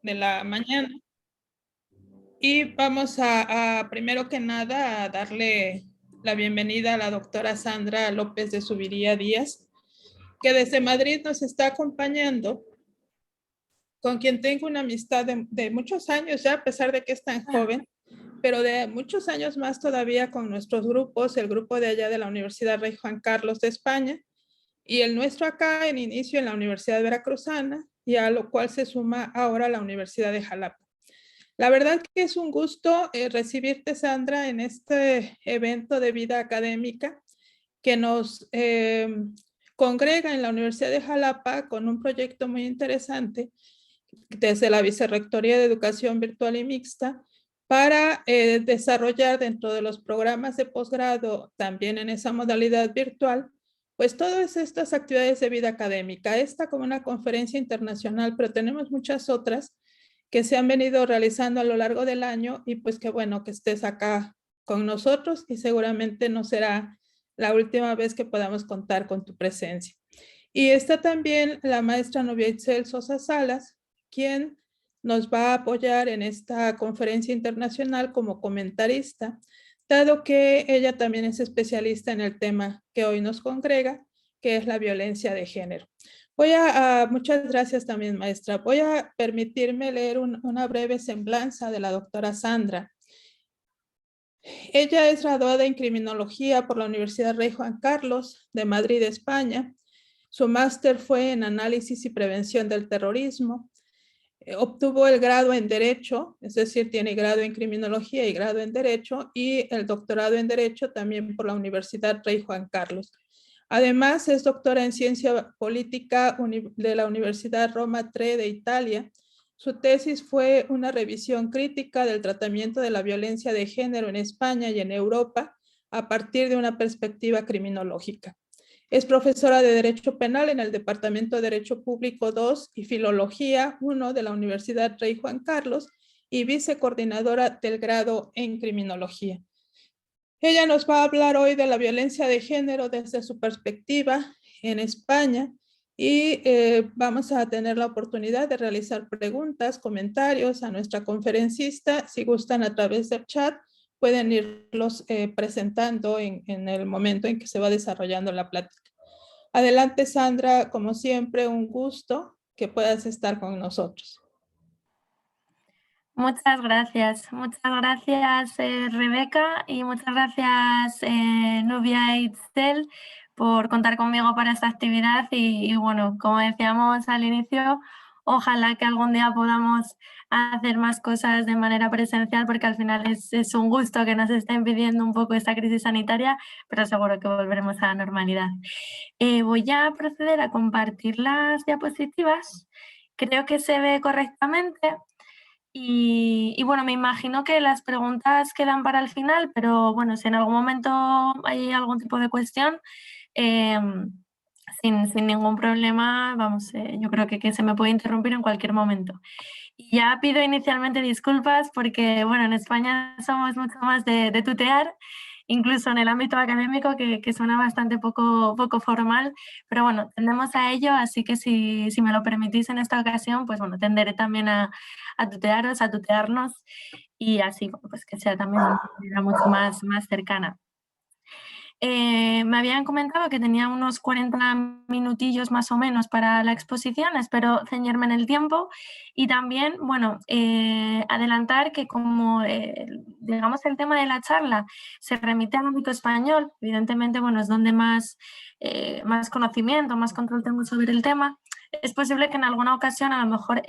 de la mañana. Y vamos primero que nada, a darle la bienvenida a la doctora Sandra López de Zuviría Díaz, que desde Madrid nos está acompañando, con quien tengo una amistad de muchos años ya, a pesar de que es tan joven, pero de muchos años más todavía con nuestros grupos, el grupo de allá de la Universidad Rey Juan Carlos de España, y el nuestro acá en inicio en la Universidad Veracruzana, y a lo cual se suma ahora la Universidad de Jalapa. La verdad que es un gusto recibirte, Sandra, en este evento de vida académica que nos congrega en la Universidad de Jalapa con un proyecto muy interesante desde la Vicerrectoría de Educación Virtual y Mixta para desarrollar dentro de los programas de posgrado, también en esa modalidad virtual, pues todas estas actividades de vida académica. Esta como una conferencia internacional, pero tenemos muchas otras que se han venido realizando a lo largo del año y pues qué bueno que estés acá con nosotros y seguramente no será la última vez que podamos contar con tu presencia. Y está también la maestra Novia Itzel Sosa Salas, quien nos va a apoyar en esta conferencia internacional como comentarista, dado que ella también es especialista en el tema que hoy nos congrega, que es la violencia de género. Muchas gracias también, maestra. Voy a permitirme leer una breve semblanza de la doctora Sandra. Ella es graduada en criminología por la Universidad Rey Juan Carlos de Madrid, España. Su máster fue en análisis y prevención del terrorismo. Obtuvo el grado en Derecho, es decir, tiene grado en Criminología y grado en Derecho, y el doctorado en Derecho también por la Universidad Rey Juan Carlos. Además, es doctora en Ciencia Política de la Universidad Roma III de Italia. Su tesis fue una revisión crítica del tratamiento de la violencia de género en España y en Europa a partir de una perspectiva criminológica. Es profesora de Derecho Penal en el Departamento de Derecho Público II y Filología I de la Universidad Rey Juan Carlos y vicecoordinadora del grado en Criminología. Ella nos va a hablar hoy de la violencia de género desde su perspectiva en España y vamos a tener la oportunidad de realizar preguntas, comentarios a nuestra conferencista. Si gustan a través del chat, pueden irlos presentando en el momento en que se va desarrollando la plática. Adelante, Sandra, como siempre, un gusto que puedas estar con nosotros. Muchas gracias, Rebeca, y muchas gracias, Nubia e Itzel, por contar conmigo para esta actividad y bueno, como decíamos al inicio, ojalá que algún día podamos hacer más cosas de manera presencial, porque al final es un gusto que nos estén pidiendo un poco esta crisis sanitaria, pero seguro que volveremos a la normalidad. Voy a proceder a compartir las diapositivas. Creo que se ve correctamente. Y bueno, me imagino que las preguntas quedan para el final, pero bueno, si en algún momento hay algún tipo de cuestión, sin ningún problema, vamos, yo creo que se me puede interrumpir en cualquier momento. Y ya pido inicialmente disculpas porque, bueno, en España somos mucho más de tutear, incluso en el ámbito académico, que suena bastante poco formal, pero bueno, tendemos a ello, así que si me lo permitís en esta ocasión, pues bueno, tenderé también a tutearos, a tutearnos y así, pues que sea también una manera mucho más cercana. Me habían comentado que tenía unos 40 minutillos más o menos para la exposición, espero ceñirme en el tiempo y también, bueno, adelantar que como, digamos, el tema de la charla se remite al ámbito español, evidentemente, bueno, es donde más conocimiento, más control tengo sobre el tema, es posible que en alguna ocasión a lo mejor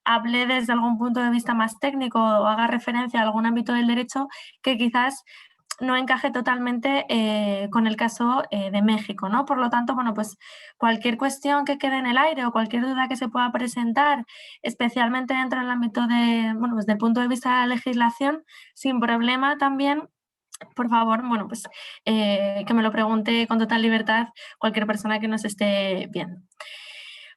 hable desde algún punto de vista más técnico o haga referencia a algún ámbito del derecho que quizás no encaje totalmente con el caso de México, ¿no? Por lo tanto, bueno, pues cualquier cuestión que quede en el aire o cualquier duda que se pueda presentar, especialmente dentro del ámbito de, bueno, desde el punto de vista de la legislación, sin problema también, por favor, bueno, pues que me lo pregunte con total libertad cualquier persona que nos esté viendo.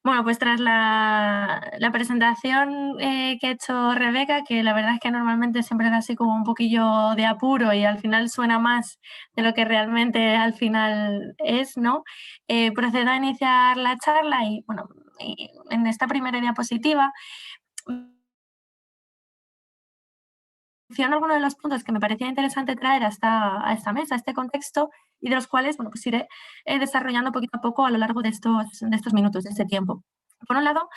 Bueno, pues tras la presentación que ha hecho Rebeca, que la verdad es que normalmente siempre da así como un poquillo de apuro y al final suena más de lo que realmente al final es, ¿no? Procedo a iniciar la charla y, bueno, en esta primera diapositiva menciono algunos de los puntos que me parecía interesante traer a esta mesa, a este contexto, y de los cuales, bueno, pues iré desarrollando poquito a poco a lo largo de estos minutos, de este tiempo. Por un lado,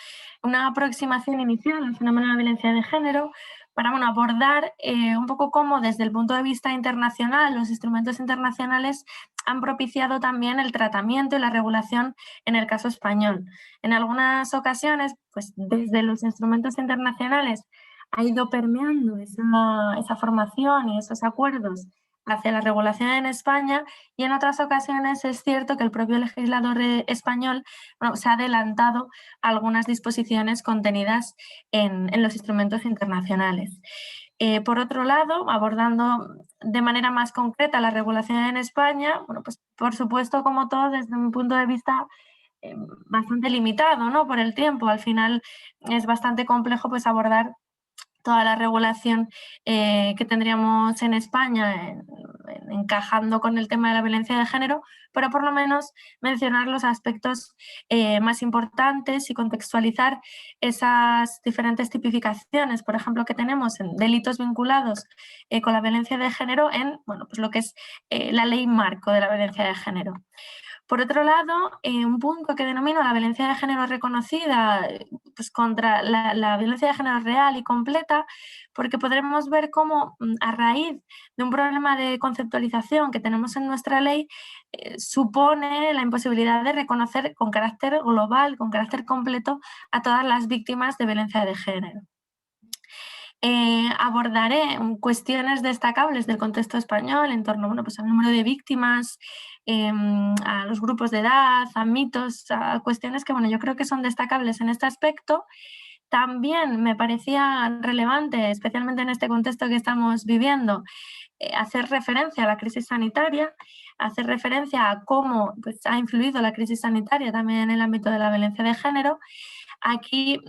una aproximación inicial al fenómeno de la violencia de género para, bueno, abordar un poco cómo desde el punto de vista internacional los instrumentos internacionales han propiciado también el tratamiento y la regulación en el caso español. En algunas ocasiones, pues desde los instrumentos internacionales ha ido permeando esa formación y esos acuerdos hacia la regulación en España, y en otras ocasiones es cierto que el propio legislador español, bueno, se ha adelantado a algunas disposiciones contenidas en los instrumentos internacionales. Por otro lado, abordando de manera más concreta la regulación en España, bueno, pues por supuesto, como todo, desde un punto de vista bastante limitado, ¿no? Por el tiempo. Al final es bastante complejo pues abordar toda la regulación que tendríamos en España encajando con el tema de la violencia de género, pero por lo menos mencionar los aspectos más importantes y contextualizar esas diferentes tipificaciones, por ejemplo, que tenemos en delitos vinculados con la violencia de género en, bueno, pues lo que es la ley marco de la violencia de género. Por otro lado, un punto que denomino la violencia de género reconocida, pues contra la violencia de género real y completa, porque podremos ver cómo a raíz de un problema de conceptualización que tenemos en nuestra ley, supone la imposibilidad de reconocer con carácter global, con carácter completo, a todas las víctimas de violencia de género. Abordaré cuestiones destacables del contexto español en torno, bueno, pues al número de víctimas, a los grupos de edad, a mitos, a cuestiones que, bueno, yo creo que son destacables en este aspecto. También me parecía relevante, especialmente en este contexto que estamos viviendo, hacer referencia a la crisis sanitaria, hacer referencia a cómo pues, ha influido la crisis sanitaria también en el ámbito de la violencia de género. Aquí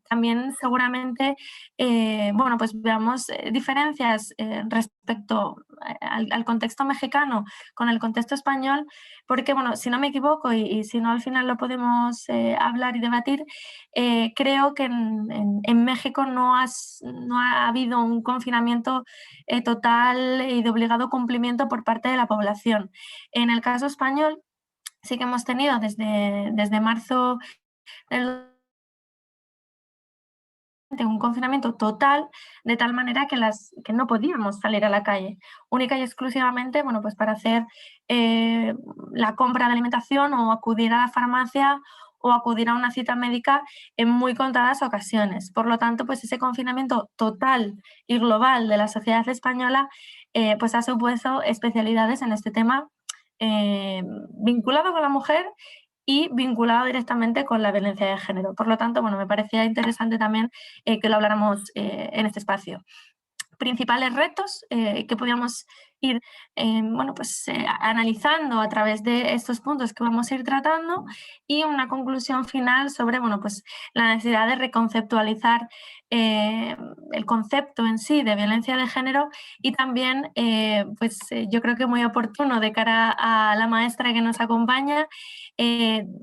también seguramente bueno, pues veamos diferencias respecto al contexto mexicano con el contexto español, porque, bueno, si no me equivoco y si no al final lo podemos hablar y debatir, creo que en México no ha habido un confinamiento total y de obligado cumplimiento por parte de la población. En el caso español sí que hemos tenido desde marzo un confinamiento total, de tal manera que no podíamos salir a la calle, única y exclusivamente, bueno, pues para hacer la compra de alimentación o acudir a la farmacia o acudir a una cita médica en muy contadas ocasiones. Por lo tanto, pues ese confinamiento total y global de la sociedad española pues ha supuesto especialidades en este tema vinculado con la mujer y vinculado directamente con la violencia de género. Por lo tanto, bueno, me parecía interesante también que lo habláramos en este espacio. Principales retos que podíamos ir bueno, pues, analizando a través de estos puntos que vamos a ir tratando, y una conclusión final sobre, bueno, pues, la necesidad de reconceptualizar el concepto en sí de violencia de género, y también pues, yo creo que muy oportuno de cara a la maestra que nos acompaña,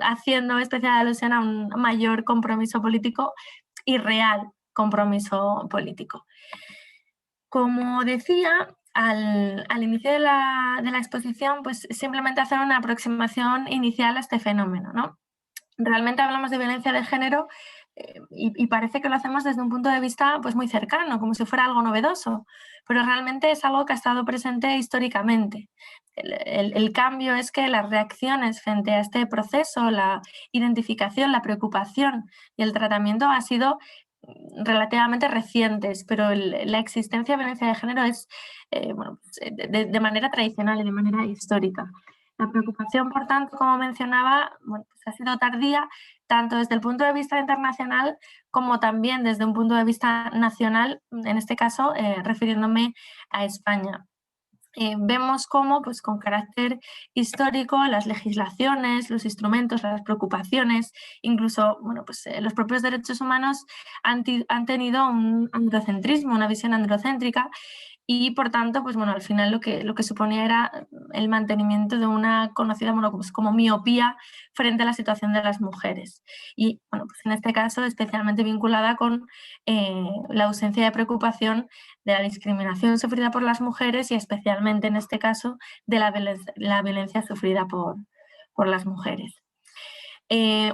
haciendo especial alusión a un mayor compromiso político y real compromiso político. Como decía, al inicio de la exposición, pues simplemente hacer una aproximación inicial a este fenómeno, ¿no? Realmente hablamos de violencia de género y parece que lo hacemos desde un punto de vista pues, muy cercano, como si fuera algo novedoso, pero realmente es algo que ha estado presente históricamente. El cambio es que las reacciones frente a este proceso, la identificación, la preocupación y el tratamiento ha sido relativamente recientes, pero la existencia de violencia de género es bueno, de manera tradicional y de manera histórica. La preocupación, por tanto, como mencionaba, bueno, pues ha sido tardía, tanto desde el punto de vista internacional como también desde un punto de vista nacional, en este caso refiriéndome a España. Vemos cómo, pues, con carácter histórico, las legislaciones, los instrumentos, las preocupaciones, incluso bueno, pues, los propios derechos humanos han tenido un androcentrismo, una visión androcéntrica, y por tanto, pues bueno, al final lo que suponía era el mantenimiento de una conocida, bueno, pues como miopía frente a la situación de las mujeres. Y bueno, pues en este caso especialmente vinculada con la ausencia de preocupación de la discriminación sufrida por las mujeres y especialmente en este caso de la violencia sufrida por las mujeres.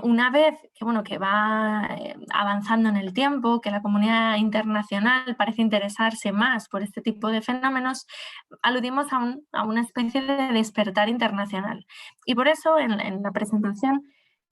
Una vez que, bueno, que va avanzando en el tiempo, que la comunidad internacional parece interesarse más por este tipo de fenómenos, aludimos a una especie de despertar internacional. Y por eso en la presentación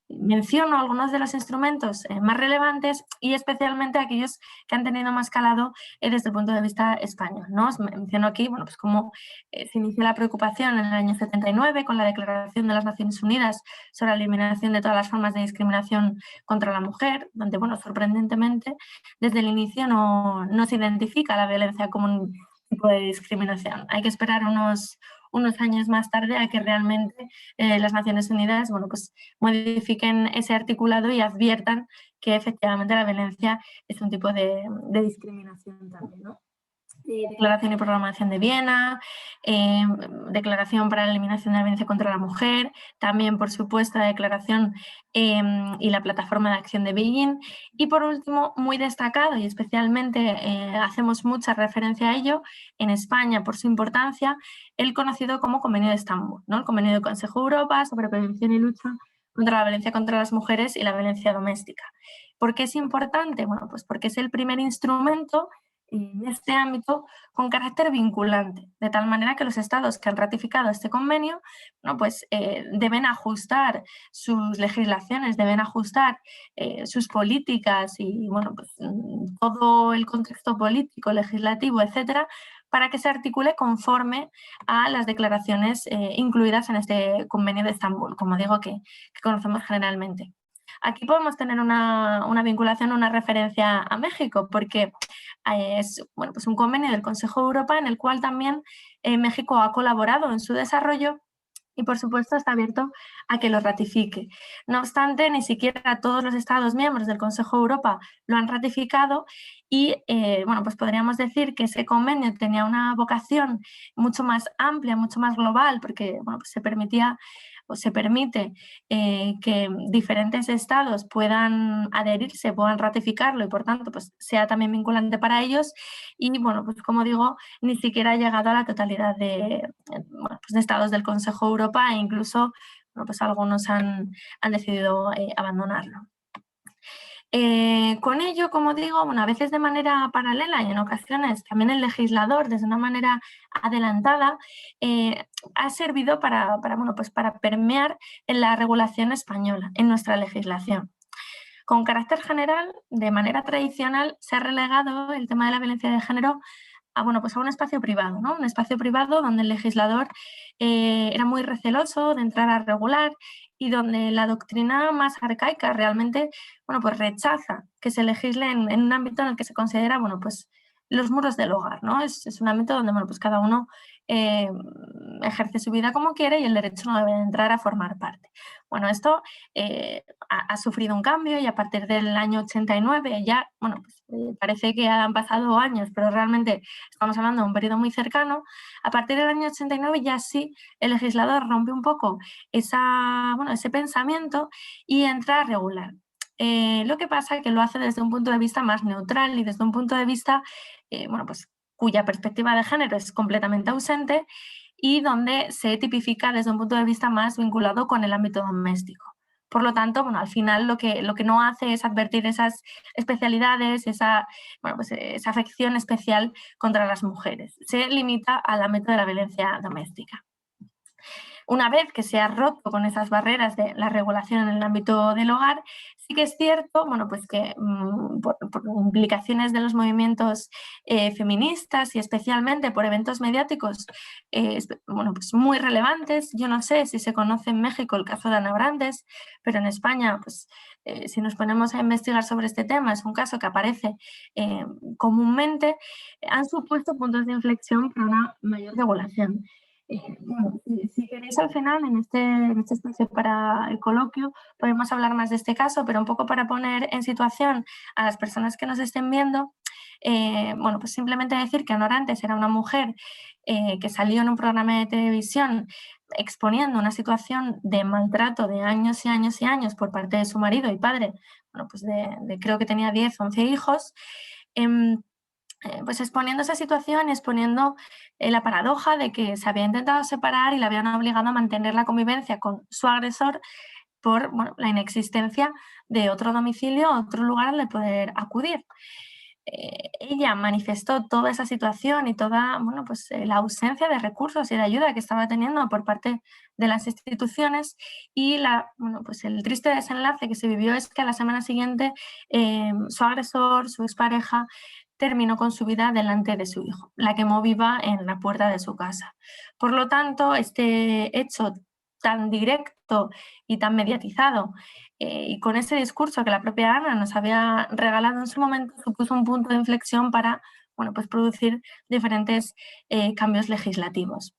menciono algunos de los instrumentos más relevantes y especialmente aquellos que han tenido más calado desde el punto de vista español, ¿no? Os menciono aquí, bueno, pues cómo se inició la preocupación en el año 79 con la Declaración de las Naciones Unidas sobre la eliminación de todas las formas de discriminación contra la mujer, donde, bueno, sorprendentemente, desde el inicio no se identifica la violencia como un tipo de discriminación. Hay que esperar unos años más tarde a que realmente las Naciones Unidas, bueno, pues modifiquen ese articulado y adviertan que efectivamente la violencia es un tipo de discriminación también, ¿no? Declaración y Programación de Viena, Declaración para la Eliminación de la Violencia contra la Mujer, también, por supuesto, la Declaración y la Plataforma de Acción de Beijing. Y, por último, muy destacado, y especialmente hacemos mucha referencia a ello, en España, por su importancia, el conocido como Convenio de Estambul, ¿no? El Convenio del Consejo de Europa sobre prevención y lucha contra la violencia contra las mujeres y la violencia doméstica. ¿Por qué es importante? Bueno, pues porque es el primer instrumento en este ámbito con carácter vinculante, de tal manera que los estados que han ratificado este convenio, ¿no? Pues, deben ajustar sus legislaciones, deben ajustar sus políticas y, bueno, pues, todo el contexto político, legislativo, etcétera, para que se articule conforme a las declaraciones incluidas en este convenio de Estambul, como digo, que conocemos generalmente. Aquí podemos tener una vinculación, una referencia a México, porque es, bueno, pues un convenio del Consejo de Europa en el cual también México ha colaborado en su desarrollo y, por supuesto, está abierto a que lo ratifique. No obstante, ni siquiera todos los Estados miembros del Consejo de Europa lo han ratificado y, bueno, pues podríamos decir que ese convenio tenía una vocación mucho más amplia, mucho más global, porque, bueno, pues se permitía o se permite que diferentes estados puedan adherirse, puedan ratificarlo y, por tanto, pues sea también vinculante para ellos. Y, bueno, pues como digo, ni siquiera ha llegado a la totalidad bueno, pues de estados del Consejo de Europa e incluso, bueno, pues algunos han decidido abandonarlo. Con ello, como digo, bueno, a veces de manera paralela y en ocasiones también el legislador, desde una manera adelantada, ha servido bueno, pues para permear en la regulación española, en nuestra legislación. Con carácter general, de manera tradicional, se ha relegado el tema de la violencia de género bueno, pues a un espacio privado, ¿no? Un espacio privado donde el legislador era muy receloso de entrar a regular y donde la doctrina más arcaica realmente, bueno, pues rechaza que se legisle en un ámbito en el que se considera, bueno, pues los muros del hogar, ¿no? Es un ámbito donde, bueno, pues cada uno ejerce su vida como quiere y el derecho no debe entrar a formar parte. Bueno, esto ha sufrido un cambio y a partir del año 89 ya, bueno, pues parece que han pasado años, pero realmente estamos hablando de un periodo muy cercano. A partir del año 89 ya sí el legislador rompe un poco ese pensamiento y entra a regular. Lo que pasa es que lo hace desde un punto de vista más neutral y desde un punto de vista, bueno, pues cuya perspectiva de género es completamente ausente y donde se tipifica desde un punto de vista más vinculado con el ámbito doméstico. Por lo tanto, bueno, al final lo que no hace es advertir esas especialidades, esa afección especial contra las mujeres. Se limita al ámbito de la violencia doméstica. Una vez que se ha roto con esas barreras de la regulación en el ámbito del hogar, sí que es cierto, bueno, pues que por implicaciones de los movimientos feministas y especialmente por eventos mediáticos bueno, pues muy relevantes. Yo no sé si se conoce en México el caso de Ana Brandes, pero en España, pues si nos ponemos a investigar sobre este tema, es un caso que aparece comúnmente, han supuesto puntos de inflexión para una mayor regulación. Bueno, si queréis al final, en este espacio para el coloquio, podemos hablar más de este caso, pero un poco para poner en situación a las personas que nos estén viendo, bueno, pues simplemente decir que Nora antes era una mujer que salió en un programa de televisión exponiendo una situación de maltrato de años y años y años por parte de su marido y padre, bueno, pues creo que tenía 10, 11 hijos, pues exponiendo esa situación, exponiendo la paradoja de que se había intentado separar y la habían obligado a mantener la convivencia con su agresor por, bueno, la inexistencia de otro domicilio, otro lugar al poder acudir. Ella manifestó toda esa situación y toda, bueno, pues, la ausencia de recursos y de ayuda que estaba teniendo por parte de las instituciones, y bueno, pues el triste desenlace que se vivió es que a la semana siguiente su agresor, su expareja, terminó con su vida delante de su hijo, la quemó viva en la puerta de su casa. Por lo tanto, este hecho tan directo y tan mediatizado, y con ese discurso que la propia Ana nos había regalado en su momento, supuso un punto de inflexión para, bueno, pues producir diferentes cambios legislativos.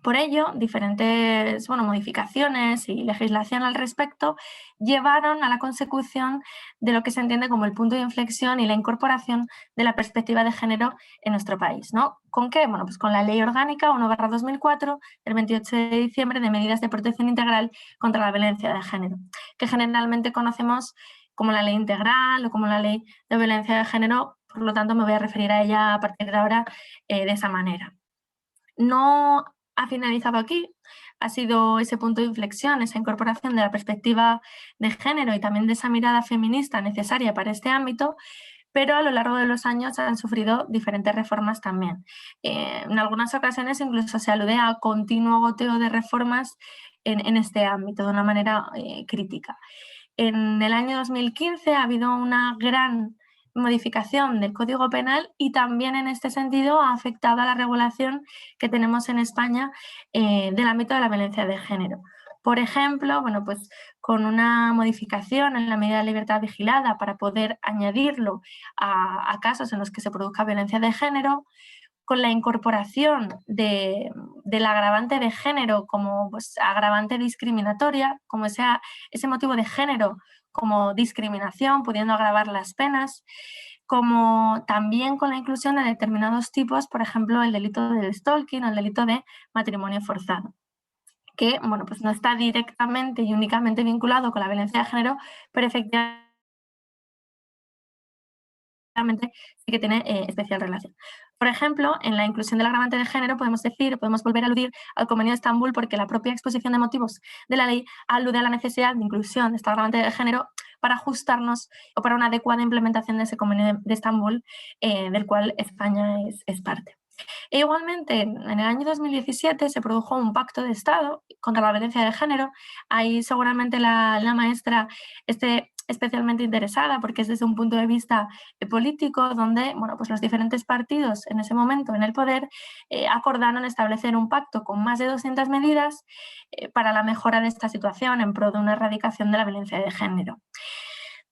Por ello, diferentes, bueno, modificaciones y legislación al respecto llevaron a la consecución de lo que se entiende como el punto de inflexión y la incorporación de la perspectiva de género en nuestro país, ¿no? ¿Con qué? Bueno, pues con la Ley Orgánica 1/2004 del 28 de diciembre de medidas de protección integral contra la violencia de género, que generalmente conocemos como la Ley Integral o como la Ley de Violencia de Género. Por lo tanto, me voy a referir a ella a partir de ahora de esa manera. No ha finalizado aquí, ha sido ese punto de inflexión, esa incorporación de la perspectiva de género y también de esa mirada feminista necesaria para este ámbito, pero a lo largo de los años han sufrido diferentes reformas también. En algunas ocasiones incluso se alude a continuo goteo de reformas en este ámbito de una manera crítica. En el año 2015 ha habido una gran modificación del Código Penal y también en este sentido ha afectado a la regulación que tenemos en España del ámbito de la violencia de género. Por ejemplo, bueno, pues con una modificación en la medida de libertad vigilada para poder añadirlo a casos en los que se produzca violencia de género, con la incorporación del agravante de género como, pues, agravante discriminatoria, como ese motivo de género como discriminación, pudiendo agravar las penas, como también con la inclusión de determinados tipos, por ejemplo, el delito del stalking o el delito de matrimonio forzado, que, bueno, pues no está directamente y únicamente vinculado con la violencia de género, pero efectivamente sí que tiene especial relación. Por ejemplo, en la inclusión del agravante de género podemos volver a aludir al Convenio de Estambul, porque la propia exposición de motivos de la ley alude a la necesidad de inclusión de este agravante de género para ajustarnos o para una adecuada implementación de ese Convenio de Estambul, del cual España es parte. E igualmente, en el año 2017 se produjo un pacto de Estado contra la violencia de género. Ahí seguramente la maestra esté especialmente interesada porque es desde un punto de vista político, donde, bueno, pues los diferentes partidos en ese momento en el poder acordaron establecer un pacto con más de 200 medidas para la mejora de esta situación en pro de una erradicación de la violencia de género.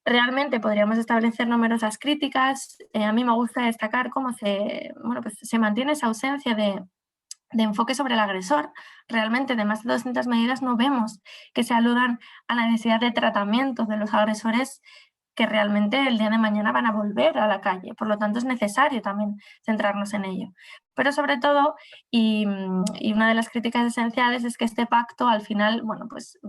Realmente podríamos establecer numerosas críticas. A mí me gusta destacar cómo se mantiene esa ausencia de enfoque sobre el agresor. Realmente, de más de 200 medidas, no vemos que se aludan a la necesidad de tratamiento de los agresores que realmente el día de mañana van a volver a la calle. Por lo tanto, es necesario también centrarnos en ello. Pero sobre todo, y una de las críticas esenciales es que este pacto al final, bueno, pues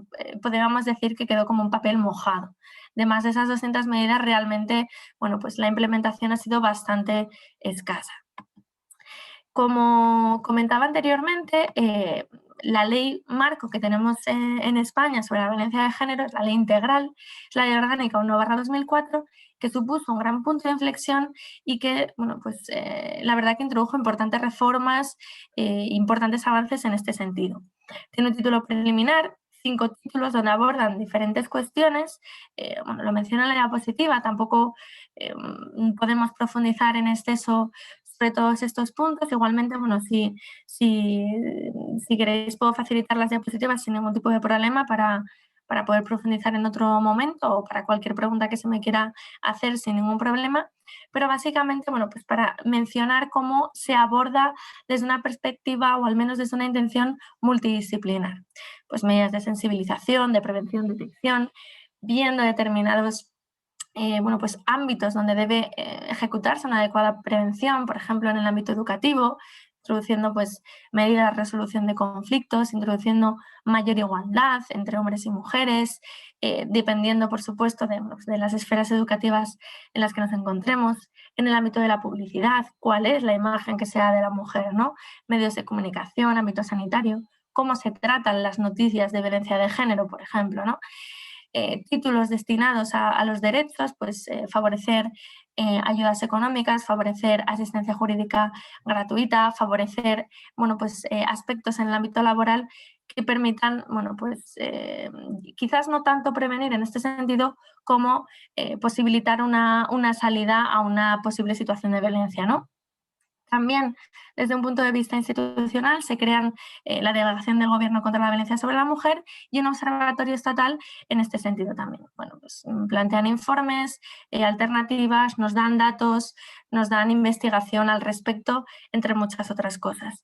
podríamos decir que quedó como un papel mojado. De más de esas 200 medidas, realmente, bueno, pues la implementación ha sido bastante escasa. Como comentaba anteriormente, la ley marco que tenemos en España sobre la violencia de género es la ley integral, es la ley orgánica 1/2004, que supuso un gran punto de inflexión y que, bueno, pues la verdad que introdujo importantes reformas, importantes avances en este sentido. Tiene un título preliminar, 5 títulos donde abordan diferentes cuestiones. Bueno, lo menciono en la diapositiva, tampoco podemos profundizar en exceso sobre todos estos puntos. Igualmente, bueno, si queréis puedo facilitar las diapositivas sin ningún tipo de problema para poder profundizar en otro momento o para cualquier pregunta que se me quiera hacer sin ningún problema. Pero básicamente, bueno, pues para mencionar cómo se aborda desde una perspectiva o al menos desde una intención multidisciplinar. Pues medidas de sensibilización, de prevención, detección, viendo determinados bueno, pues ámbitos donde debe ejecutarse una adecuada prevención, por ejemplo, en el ámbito educativo, introduciendo pues, medidas de resolución de conflictos, introduciendo mayor igualdad entre hombres y mujeres, dependiendo, por supuesto, de las esferas educativas en las que nos encontremos, en el ámbito de la publicidad, cuál es la imagen que se da de la mujer, ¿no? Medios de comunicación, ámbito sanitario, cómo se tratan las noticias de violencia de género, por ejemplo, ¿no? Títulos destinados a los derechos, pues favorecer ayudas económicas, favorecer asistencia jurídica gratuita, favorecer, bueno, pues aspectos en el ámbito laboral que permitan, bueno, pues quizás no tanto prevenir en este sentido como posibilitar una salida a una posible situación de violencia, ¿no? También, desde un punto de vista institucional, se crean la Delegación del Gobierno contra la Violencia sobre la Mujer y un observatorio estatal en este sentido también. Bueno, pues plantean informes, alternativas, nos dan datos, nos dan investigación al respecto, entre muchas otras cosas.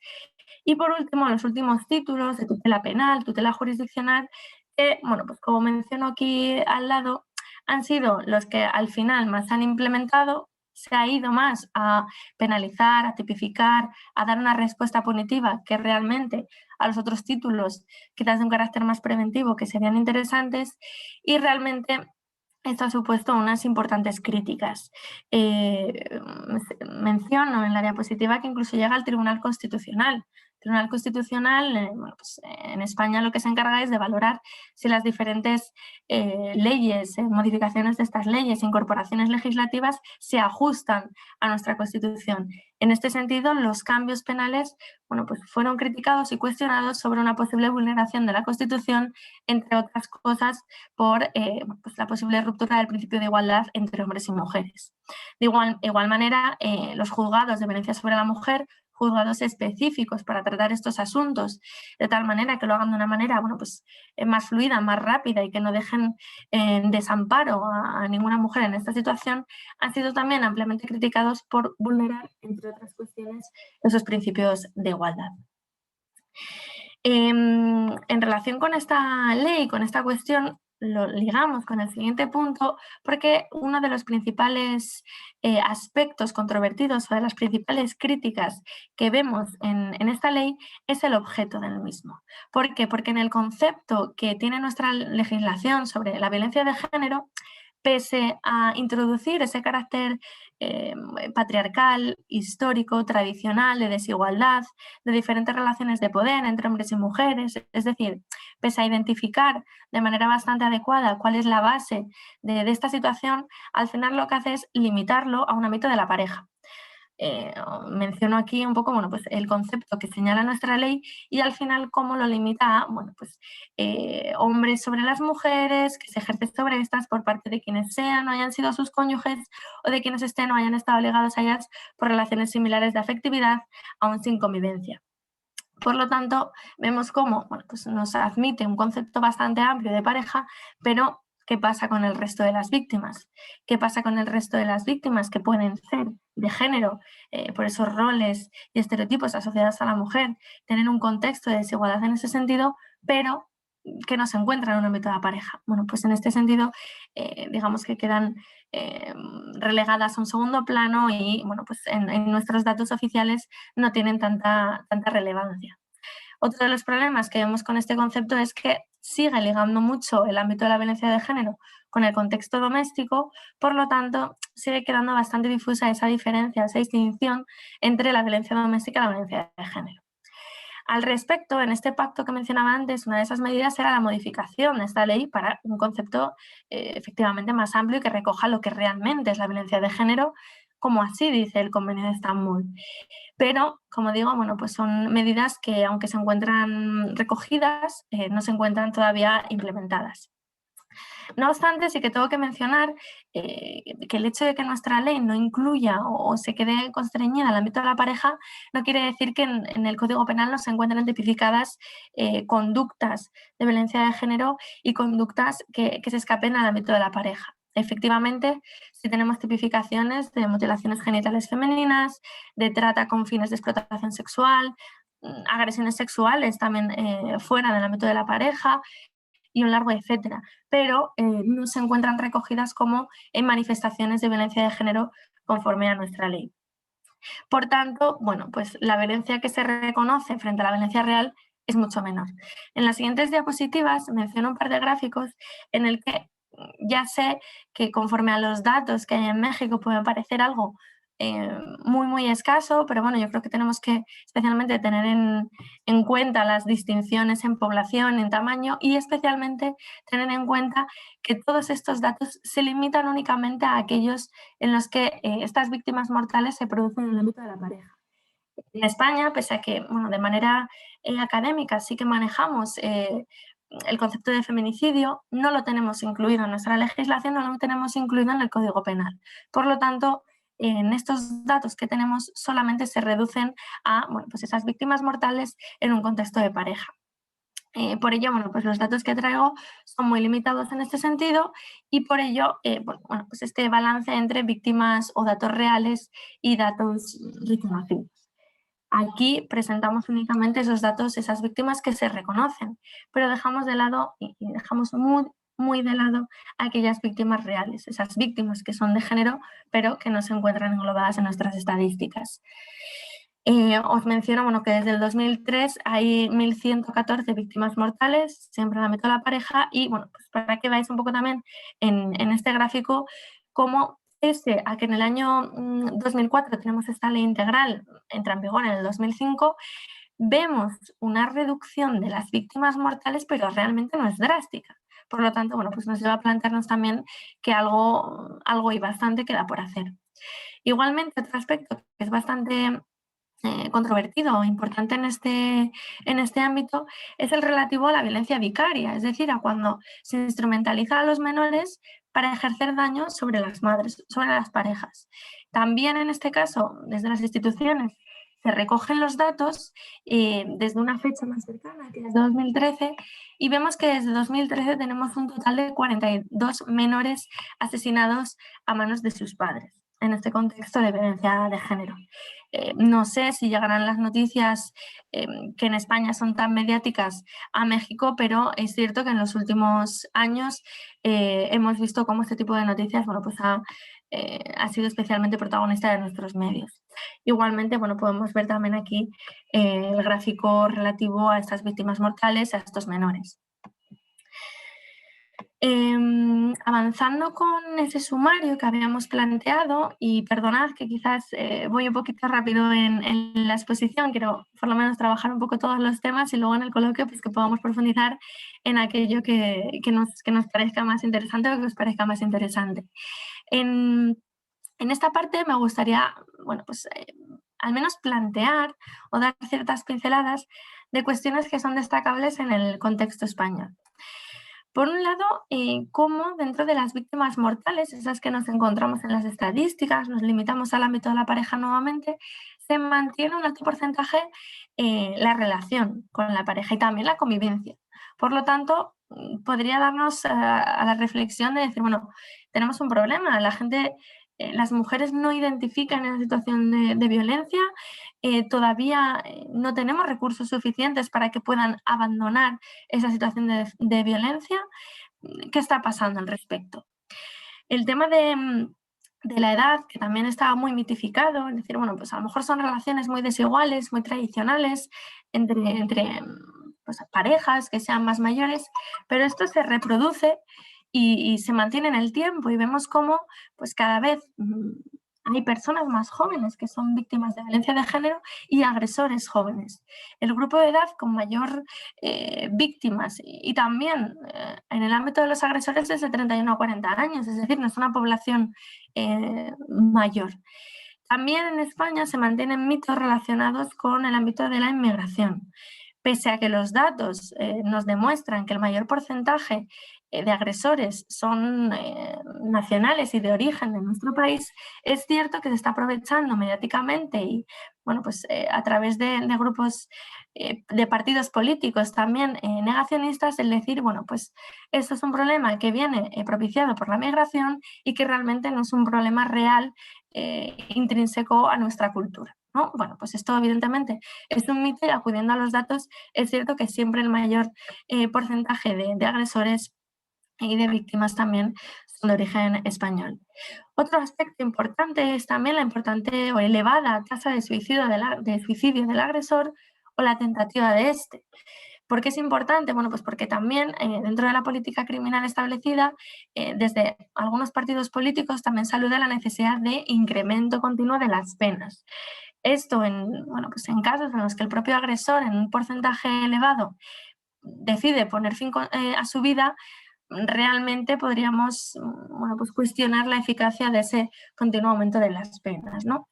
Y por último, los últimos títulos de tutela penal, tutela jurisdiccional, que, bueno, pues como menciono aquí al lado, han sido los que al final más han implementado. Se ha ido más a penalizar, a tipificar, a dar una respuesta punitiva que realmente a los otros títulos, quizás de un carácter más preventivo, que serían interesantes, y realmente esto ha supuesto unas importantes críticas. Menciono en la diapositiva que incluso llega al Tribunal Constitucional. El Tribunal Constitucional, bueno, pues, en España lo que se encarga es de valorar si las diferentes leyes, modificaciones de estas leyes, incorporaciones legislativas se ajustan a nuestra Constitución. En este sentido, los cambios penales, bueno, pues fueron criticados y cuestionados sobre una posible vulneración de la Constitución, entre otras cosas, por pues la posible ruptura del principio de igualdad entre hombres y mujeres. De igual manera, los juzgados de violencia sobre la mujer, juzgados específicos para tratar estos asuntos, de tal manera que lo hagan de una manera, bueno, pues, más fluida, más rápida y que no dejen en desamparo a ninguna mujer en esta situación, han sido también ampliamente criticados por vulnerar, entre otras cuestiones, esos principios de igualdad. En relación con esta ley, con esta cuestión, lo ligamos con el siguiente punto, porque uno de los principales aspectos controvertidos o de las principales críticas que vemos en esta ley es el objeto del mismo. ¿Por qué? Porque en el concepto que tiene nuestra legislación sobre la violencia de género, pese a introducir ese carácter patriarcal, histórico, tradicional, de desigualdad, de diferentes relaciones de poder entre hombres y mujeres, es decir, pese a identificar de manera bastante adecuada cuál es la base de esta situación, al final lo que hace es limitarlo a un ámbito de la pareja. Menciono aquí un poco, bueno, pues el concepto que señala nuestra ley y al final cómo lo limita a, bueno, pues hombres sobre las mujeres, que se ejerce sobre estas por parte de quienes sean o hayan sido sus cónyuges o de quienes estén o hayan estado ligados a ellas por relaciones similares de afectividad, aún sin convivencia. Por lo tanto, vemos cómo, bueno, pues nos admite un concepto bastante amplio de pareja, pero ¿qué pasa con el resto de las víctimas? ¿Qué pasa con el resto de las víctimas que pueden ser de género, por esos roles y estereotipos asociados a la mujer, tener un contexto de desigualdad en ese sentido, pero que no se encuentran en un ámbito de la pareja? Bueno, pues en este sentido, digamos que quedan relegadas a un segundo plano y, bueno, pues en nuestros datos oficiales no tienen tanta relevancia. Otro de los problemas que vemos con este concepto es que sigue ligando mucho el ámbito de la violencia de género con el contexto doméstico, por lo tanto, sigue quedando bastante difusa esa diferencia, esa distinción entre la violencia doméstica y la violencia de género. Al respecto, en este pacto que mencionaba antes, una de esas medidas era la modificación de esta ley para un concepto efectivamente más amplio y que recoja lo que realmente es la violencia de género, como así dice el Convenio de Estambul. Pero, como digo, bueno, pues son medidas que, aunque se encuentran recogidas, no se encuentran todavía implementadas. No obstante, sí que tengo que mencionar que el hecho de que nuestra ley no incluya o se quede constreñida al ámbito de la pareja no quiere decir que en el Código Penal no se encuentren tipificadas conductas de violencia de género y conductas que se escapen al ámbito de la pareja. Efectivamente, sí tenemos tipificaciones de mutilaciones genitales femeninas, de trata con fines de explotación sexual, agresiones sexuales también fuera del ámbito de la pareja, y un largo etcétera, pero no se encuentran recogidas como en manifestaciones de violencia de género conforme a nuestra ley. Por tanto, bueno, pues la violencia que se reconoce frente a la violencia real es mucho menor. En las siguientes diapositivas menciono un par de gráficos en el que ya sé que conforme a los datos que hay en México puede parecer algo muy escaso, pero bueno, yo creo que tenemos que especialmente tener en cuenta las distinciones en población, en tamaño y especialmente tener en cuenta que todos estos datos se limitan únicamente a aquellos en los que estas víctimas mortales se producen en el ámbito de la pareja. En España, pese a que, bueno, de manera académica sí que manejamos el concepto de feminicidio, no lo tenemos incluido en nuestra legislación, no lo tenemos incluido en el Código Penal. Por lo tanto, en estos datos que tenemos solamente se reducen a, bueno, pues esas víctimas mortales en un contexto de pareja. Por ello, bueno, pues los datos que traigo son muy limitados en este sentido y por ello, bueno, pues este balance entre víctimas o datos reales y datos reconocidos. Aquí presentamos únicamente esos datos, esas víctimas que se reconocen, pero dejamos de lado y dejamos muy de lado aquellas víctimas reales, esas víctimas que son de género, pero que no se encuentran englobadas en nuestras estadísticas. Os menciono bueno, que desde el 2003 hay 1.114 víctimas mortales, siempre en el ámbito de la pareja, y bueno, pues para que veáis un poco también en este gráfico cómo pese a que en el año 2004 tenemos esta ley integral, entra en vigor en el 2005, vemos una reducción de las víctimas mortales, pero realmente no es drástica. Por lo tanto, bueno, pues nos lleva a plantearnos también que algo y bastante queda por hacer. Igualmente, otro aspecto que es bastante controvertido o importante en este ámbito es el relativo a la violencia vicaria, es decir, a cuando se instrumentaliza a los menores para ejercer daño sobre las madres, sobre las parejas. También en este caso, desde las instituciones, se recogen los datos desde una fecha más cercana, que es 2013, y vemos que desde 2013 tenemos un total de 42 menores asesinados a manos de sus padres en este contexto de violencia de género. No sé si llegarán las noticias que en España son tan mediáticas a México, pero es cierto que en los últimos años hemos visto cómo este tipo de noticias bueno, pues ha sido especialmente protagonista de nuestros medios. Igualmente, bueno, podemos ver también aquí el gráfico relativo a estas víctimas mortales, a estos menores. Avanzando con ese sumario que habíamos planteado, y perdonad que quizás voy un poquito rápido en la exposición, quiero por lo menos trabajar un poco todos los temas y luego en el coloquio pues que podamos profundizar en aquello que nos parezca más interesante o que os parezca más interesante. En esta parte me gustaría, bueno, pues al menos plantear o dar ciertas pinceladas de cuestiones que son destacables en el contexto español. Por un lado, cómo dentro de las víctimas mortales, esas que nos encontramos en las estadísticas, nos limitamos al ámbito de la pareja nuevamente, se mantiene un alto porcentaje la relación con la pareja y también la convivencia. Por lo tanto, podría darnos a la reflexión de decir, bueno, tenemos un problema, la gente, las mujeres no identifican en la situación de violencia, todavía no tenemos recursos suficientes para que puedan abandonar esa situación de violencia. ¿Qué está pasando al respecto? El tema de la edad, que también estaba muy mitificado, es decir, bueno, pues a lo mejor son relaciones muy desiguales, muy tradicionales entre pues, parejas que sean más mayores, pero esto se reproduce y se mantiene en el tiempo y vemos cómo pues cada vez hay personas más jóvenes que son víctimas de violencia de género y agresores jóvenes. El grupo de edad con mayor víctimas y también en el ámbito de los agresores es de 31 a 40 años, es decir, no es una población mayor. También en España se mantienen mitos relacionados con el ámbito de la inmigración. Pese a que los datos nos demuestran que el mayor porcentaje de agresores son nacionales y de origen de nuestro país, es cierto que se está aprovechando mediáticamente y bueno, pues, a través de grupos de partidos políticos también negacionistas, el decir, bueno, pues esto es un problema que viene propiciado por la migración y que realmente no es un problema real intrínseco a nuestra cultura. ¿no? Bueno, pues esto evidentemente es un mito y acudiendo a los datos es cierto que siempre el mayor porcentaje de agresores y de víctimas también son de origen español. Otro aspecto importante es también la importante o elevada tasa de suicidio del agresor o la tentativa de este. ¿Por qué es importante? Bueno, pues porque también dentro de la política criminal establecida, desde algunos partidos políticos también se alude a la necesidad de incremento continuo de las penas. Esto bueno, pues en casos en los que el propio agresor en un porcentaje elevado decide poner fin a su vida, realmente podríamos bueno, pues cuestionar la eficacia de ese continuo aumento de las penas, ¿no?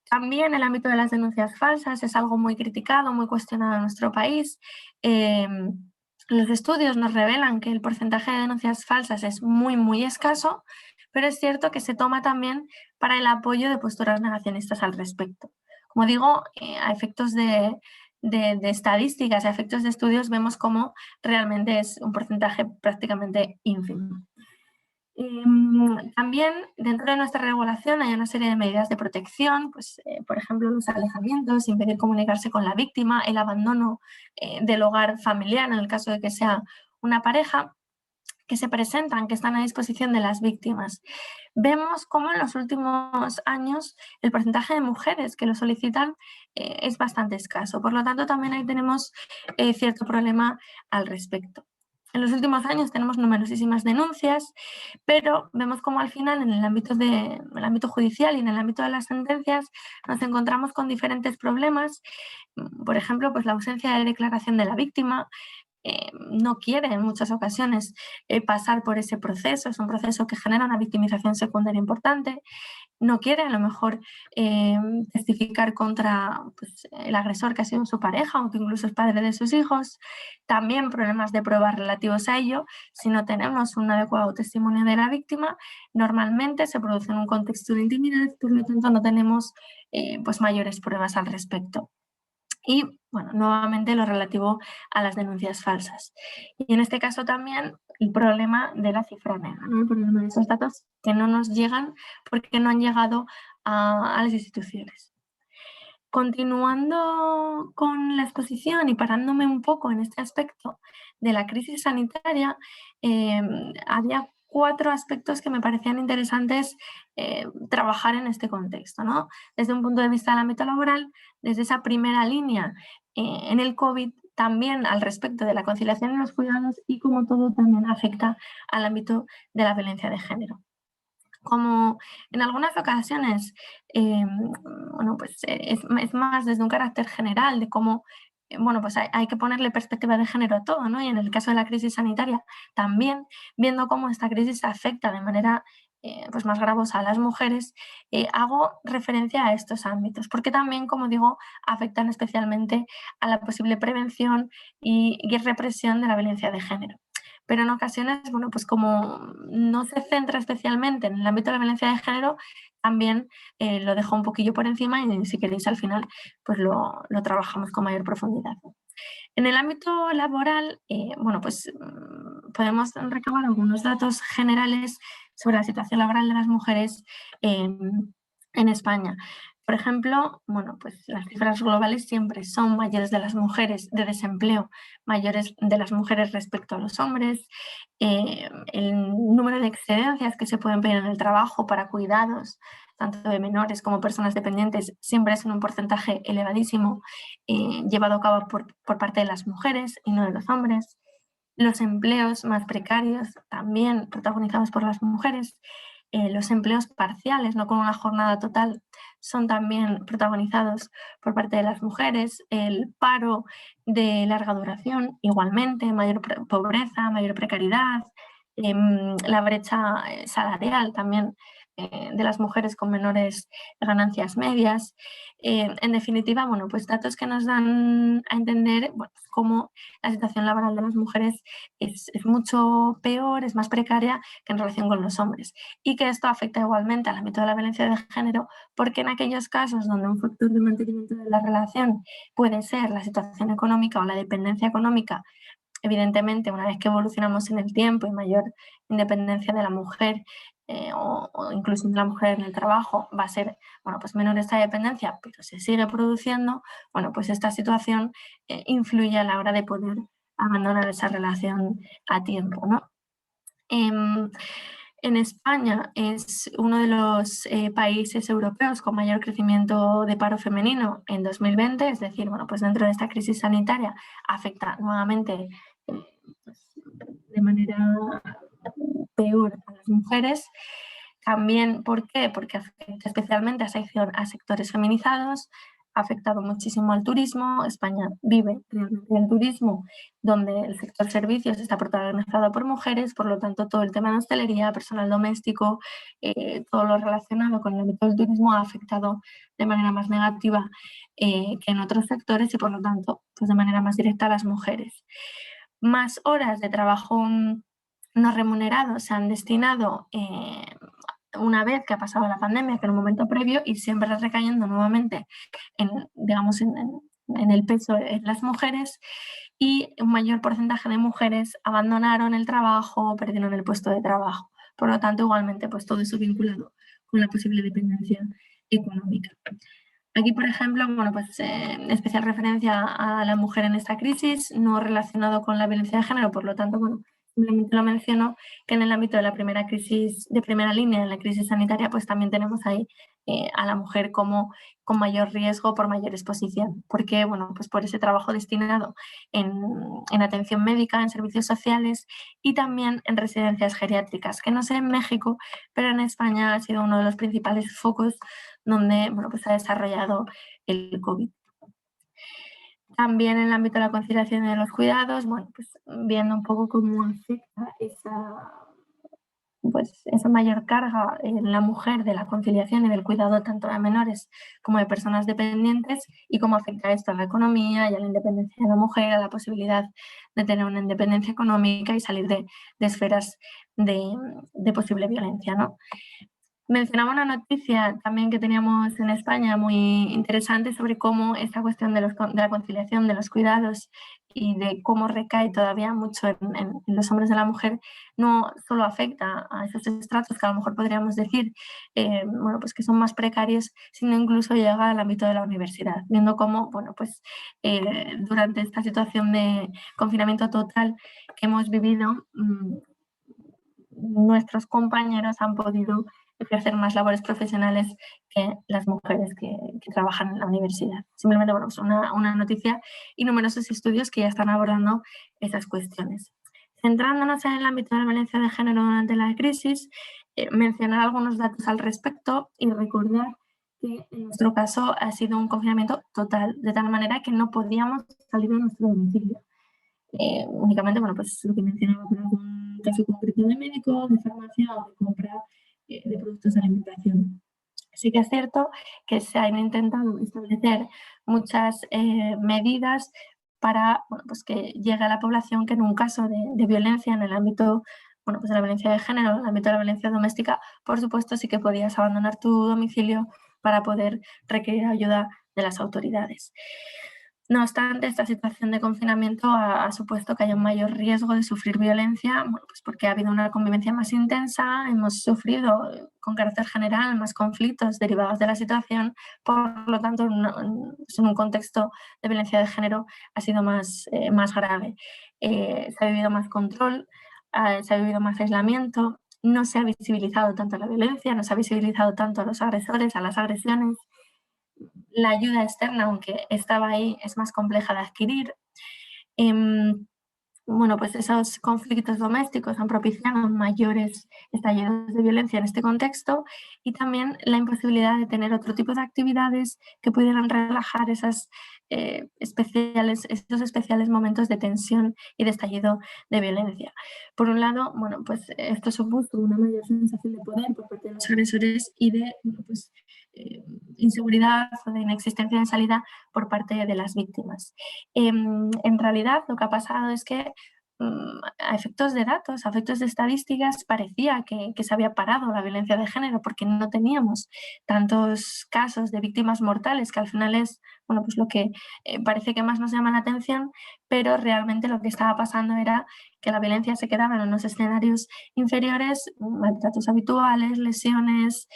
También el ámbito de las denuncias falsas es algo muy criticado, muy cuestionado en nuestro país. Los estudios nos revelan que el porcentaje de denuncias falsas es muy, muy escaso, pero es cierto que se toma también para el apoyo de posturas negacionistas al respecto. Como digo, a efectos de estadísticas, a efectos de estudios, vemos cómo realmente es un porcentaje prácticamente ínfimo. También dentro de nuestra regulación hay una serie de medidas de protección, pues, por ejemplo, los alejamientos, impedir comunicarse con la víctima, el abandono del hogar familiar en el caso de que sea una pareja, que se presentan, que están a disposición de las víctimas. Vemos cómo en los últimos años el porcentaje de mujeres que lo solicitan es bastante escaso. Por lo tanto, también ahí tenemos cierto problema al respecto. En los últimos años tenemos numerosísimas denuncias, pero vemos cómo al final en el ámbito judicial y en el ámbito de las sentencias nos encontramos con diferentes problemas. Por ejemplo, pues la ausencia de declaración de la víctima, no quiere en muchas ocasiones pasar por ese proceso, es un proceso que genera una victimización secundaria importante, no quiere a lo mejor testificar contra pues, el agresor que ha sido su pareja o que incluso es padre de sus hijos, también problemas de pruebas relativos a ello, si no tenemos un adecuado testimonio de la víctima, normalmente se produce en un contexto de intimidad, por lo tanto no tenemos pues mayores pruebas al respecto. Y, bueno, nuevamente lo relativo a las denuncias falsas. Y en este caso también el problema de la cifra negra, ¿no? El problema de esos datos que no nos llegan porque no han llegado a las instituciones. Continuando con la exposición y parándome un poco en este aspecto de la crisis sanitaria, había 4 aspectos que me parecían interesantes trabajar en este contexto, ¿no? Desde un punto de vista del ámbito laboral, desde esa primera línea en el COVID, también al respecto de la conciliación y los cuidados y cómo todo también afecta al ámbito de la violencia de género. Como en algunas ocasiones, bueno, pues es más desde un carácter general de cómo, bueno, pues hay que ponerle perspectiva de género a todo, ¿no? Y en el caso de la crisis sanitaria, también viendo cómo esta crisis afecta de manera pues más gravosa a las mujeres, hago referencia a estos ámbitos, porque también, como digo, afectan especialmente a la posible prevención y represión de la violencia de género. Pero en ocasiones, bueno, pues como no se centra especialmente en el ámbito de la violencia de género, también lo dejo un poquillo por encima y si queréis al final pues lo trabajamos con mayor profundidad. En el ámbito laboral, bueno, pues podemos recabar algunos datos generales sobre la situación laboral de las mujeres en España. Por ejemplo, bueno, pues las cifras globales siempre son mayores de las mujeres de desempleo, mayores de las mujeres respecto a los hombres. El número de excedencias que se pueden pedir en el trabajo para cuidados, tanto de menores como personas dependientes, siempre es en un porcentaje elevadísimo llevado a cabo por parte de las mujeres y no de los hombres. Los empleos más precarios, también protagonizados por las mujeres. Los empleos parciales, no con una jornada total, son también protagonizados por parte de las mujeres. El paro de larga duración, igualmente, mayor pobreza, mayor precariedad, la brecha salarial también de las mujeres con menores ganancias medias. En definitiva, bueno, pues datos que nos dan a entender bueno, cómo la situación laboral de las mujeres es mucho peor, es más precaria que en relación con los hombres. Y que esto afecta igualmente al ámbito de la violencia de género, porque en aquellos casos donde un factor de mantenimiento de la relación puede ser la situación económica o la dependencia económica, evidentemente, una vez que evolucionamos en el tiempo y mayor independencia de la mujer, o inclusión de la mujer en el trabajo va a ser, bueno, pues menor esta dependencia, pero se sigue produciendo, bueno, pues esta situación influye a la hora de poder abandonar esa relación a tiempo, ¿no? En España es uno de los países europeos con mayor crecimiento de paro femenino en 2020, es decir, bueno, pues dentro de esta crisis sanitaria afecta nuevamente pues, de manera peor a las mujeres. También, ¿por qué? Porque afecta especialmente a sectores feminizados, ha afectado muchísimo al turismo. España vive realmente del turismo, donde el sector servicios está protagonizado por mujeres, por lo tanto todo el tema de hostelería, personal doméstico, todo lo relacionado con el ámbito del turismo ha afectado de manera más negativa que en otros sectores y por lo tanto pues de manera más directa a las mujeres. Más horas de trabajo no remunerados se han destinado una vez que ha pasado la pandemia, que en un momento previo, y siempre recayendo nuevamente digamos, en el peso en las mujeres, y un mayor porcentaje de mujeres abandonaron el trabajo, perdieron el puesto de trabajo. Por lo tanto, igualmente, pues todo eso vinculado con la posible dependencia económica. Aquí, por ejemplo, bueno, pues especial referencia a la mujer en esta crisis, no relacionado con la violencia de género, por lo tanto, bueno, simplemente lo menciono que en el ámbito de la primera crisis, de primera línea, en la crisis sanitaria, pues también tenemos ahí a la mujer como con mayor riesgo por mayor exposición, porque, bueno, pues por ese trabajo destinado en atención médica, en servicios sociales y también en residencias geriátricas, que no sé en México, pero en España ha sido uno de los principales focos donde bueno, pues se ha desarrollado el COVID. También en el ámbito de la conciliación y de los cuidados, bueno, pues viendo un poco cómo afecta esa mayor carga en la mujer de la conciliación y del cuidado tanto de menores como de personas dependientes y cómo afecta esto a la economía y a la independencia de la mujer, a la posibilidad de tener una independencia económica y salir de esferas de posible violencia, ¿no? Mencionaba una noticia también que teníamos en España muy interesante sobre cómo esta cuestión de la conciliación, de los cuidados y de cómo recae todavía mucho en los hombres de la mujer, no solo afecta a esos estratos que a lo mejor podríamos decir bueno, pues que son más precarios, sino incluso llega al ámbito de la universidad, viendo cómo bueno, pues, durante esta situación de confinamiento total que hemos vivido, nuestros compañeros han podido ejercer más labores profesionales que las mujeres que trabajan en la universidad. Simplemente, bueno, pues una noticia y numerosos estudios que ya están abordando esas cuestiones. Centrándonos en el ámbito de la violencia de género durante la crisis, mencionar algunos datos al respecto y recordar que en nuestro caso ha sido un confinamiento total, de tal manera que no podíamos salir de nuestro domicilio. Únicamente, bueno, pues lo que mencionaba por algún caso concreto de médico, de farmacia o de compra de productos de alimentación. Sí que es cierto que se han intentado establecer muchas medidas para bueno, pues que llegue a la población que en un caso de violencia en el ámbito bueno, pues de la violencia de género, en el ámbito de la violencia doméstica, por supuesto sí que podías abandonar tu domicilio para poder requerir ayuda de las autoridades. No obstante, esta situación de confinamiento ha supuesto que haya un mayor riesgo de sufrir violencia, bueno, pues porque ha habido una convivencia más intensa, hemos sufrido con carácter general más conflictos derivados de la situación, por lo tanto, en un contexto de violencia de género ha sido más grave. Se ha vivido más control, se ha vivido más aislamiento, no se ha visibilizado tanto la violencia, no se ha visibilizado tanto a los agresores, a las agresiones. La ayuda externa, aunque estaba ahí, es más compleja de adquirir. Bueno, pues esos conflictos domésticos han propiciado mayores estallidos de violencia en este contexto y también la imposibilidad de tener otro tipo de actividades que pudieran relajar esos especiales momentos de tensión y de estallido de violencia. Por un lado, bueno, pues esto supuso una mayor sensación de poder por parte de los agresores y de bueno, pues, inseguridad o de inexistencia de salida por parte de las víctimas. En realidad, lo que ha pasado es que a efectos de datos, a efectos de estadísticas, parecía que se había parado la violencia de género porque no teníamos tantos casos de víctimas mortales, que al final es, bueno, pues lo que parece que más nos llama la atención, pero realmente lo que estaba pasando era que la violencia se quedaba en unos escenarios inferiores, maltratos habituales, lesiones,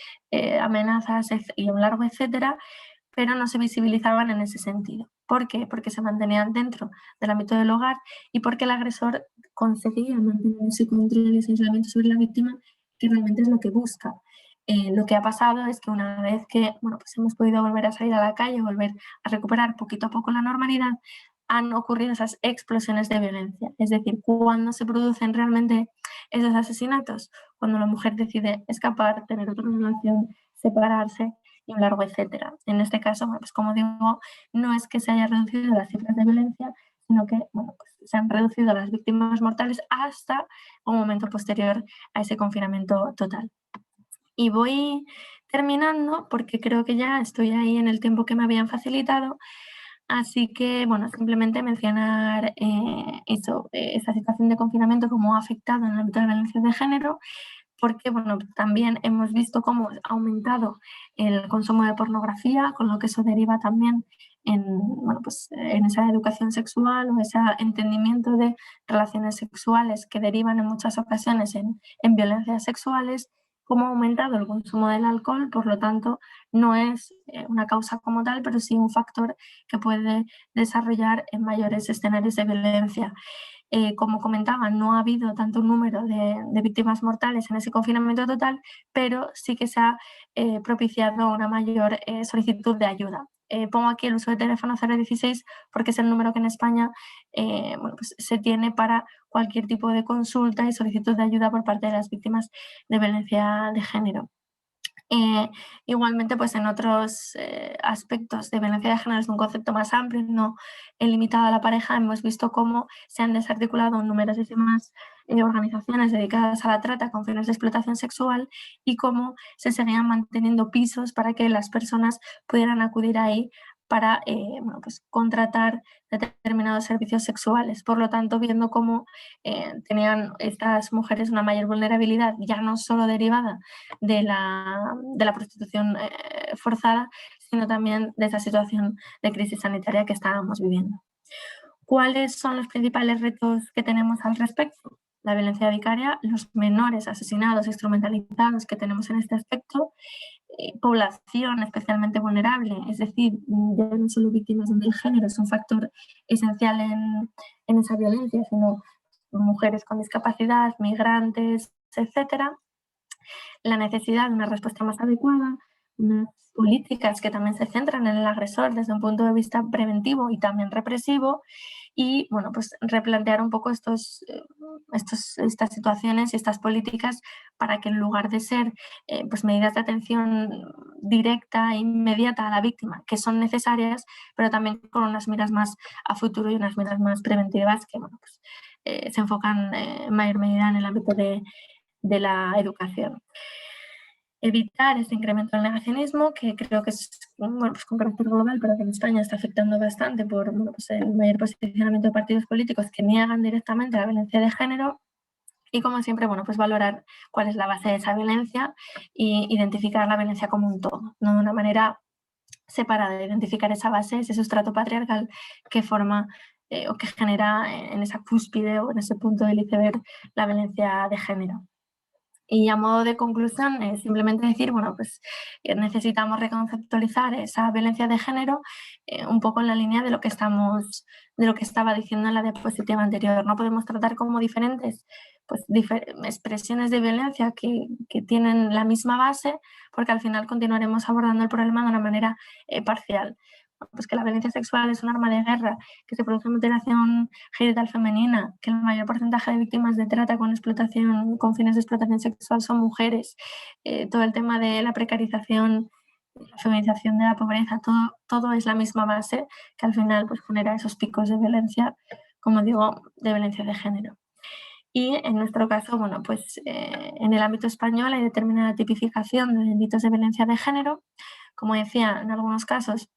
amenazas y un largo etcétera, pero no se visibilizaban en ese sentido. ¿Por qué? Porque se mantenían dentro del ámbito del hogar y porque el agresor conseguía mantener ese control y ese aislamiento sobre la víctima, que realmente es lo que busca. Lo que ha pasado es que una vez que bueno, pues hemos podido volver a salir a la calle, volver a recuperar poquito a poco la normalidad, han ocurrido esas explosiones de violencia. Es decir, cuando se producen realmente esos asesinatos, cuando la mujer decide escapar, tener otra relación, separarse, y un largo etcétera. En este caso, bueno, pues como digo, no es que se haya reducido las cifras de violencia, sino que bueno, pues se han reducido las víctimas mortales hasta un momento posterior a ese confinamiento total. Y voy terminando porque creo que ya estoy ahí en el tiempo que me habían facilitado. Así que, bueno, simplemente mencionar eso, esta situación de confinamiento, cómo ha afectado en el ámbito de la violencia de género, porque bueno, también hemos visto cómo ha aumentado el consumo de pornografía, con lo que eso deriva también en, bueno, pues, en esa educación sexual o ese entendimiento de relaciones sexuales que derivan en muchas ocasiones en violencias sexuales, cómo ha aumentado el consumo del alcohol, por lo tanto, no es una causa como tal, pero sí un factor que puede desarrollar en mayores escenarios de violencia. Como comentaba, no ha habido tanto número de víctimas mortales en ese confinamiento total, pero sí que se ha propiciado una mayor solicitud de ayuda. Pongo aquí el uso de teléfono 016 porque es el número que en España bueno, pues se tiene para cualquier tipo de consulta y solicitud de ayuda por parte de las víctimas de violencia de género. Igualmente, pues en otros aspectos de violencia de género es un concepto más amplio, no limitado a la pareja. Hemos visto cómo se han desarticulado numerosísimas organizaciones dedicadas a la trata con fines de explotación sexual y cómo se seguían manteniendo pisos para que las personas pudieran acudir ahí para bueno, pues contratar determinados servicios sexuales. Por lo tanto, viendo cómo tenían estas mujeres una mayor vulnerabilidad, ya no solo derivada de la prostitución forzada, sino también de esa situación de crisis sanitaria que estábamos viviendo. ¿Cuáles son los principales retos que tenemos al respecto? La violencia vicaria, los menores asesinados, instrumentalizados que tenemos en este aspecto, población especialmente vulnerable, es decir, ya no solo víctimas del género es un factor esencial en esa violencia, sino mujeres con discapacidad, migrantes, etcétera. La necesidad de una respuesta más adecuada, unas políticas que también se centran en el agresor desde un punto de vista preventivo y también represivo, y bueno, pues replantear un poco estas situaciones y estas políticas para que en lugar de ser pues medidas de atención directa e inmediata a la víctima, que son necesarias, pero también con unas miras más a futuro y unas miras más preventivas que bueno, pues, se enfocan en mayor medida en el ámbito de la educación. Evitar ese incremento del negacionismo, que creo que es bueno, pues con carácter global, pero que en España está afectando bastante por bueno, pues el mayor posicionamiento de partidos políticos que niegan directamente la violencia de género. Y como siempre, bueno, pues valorar cuál es la base de esa violencia e identificar la violencia como un todo, no de una manera separada de identificar esa base, ese sustrato patriarcal que forma o que genera en esa cúspide o en ese punto del iceberg la violencia de género. Y a modo de conclusión, simplemente decir, bueno, pues necesitamos reconceptualizar esa violencia de género un poco en la línea de lo que estaba diciendo en la diapositiva anterior. No podemos tratar como diferentes pues, expresiones de violencia que tienen la misma base, porque al final continuaremos abordando el problema de una manera parcial. Pues que la violencia sexual es un arma de guerra, que se produce mutilación genital femenina, que el mayor porcentaje de víctimas de trata con explotación, con fines de explotación sexual son mujeres, todo el tema de la precarización, la feminización de la pobreza, todo es la misma base que al final pues, genera esos picos de violencia, como digo, de violencia de género. Y en nuestro caso, bueno, pues en el ámbito español hay determinada tipificación de delitos de violencia de género. Como decía, en algunos casos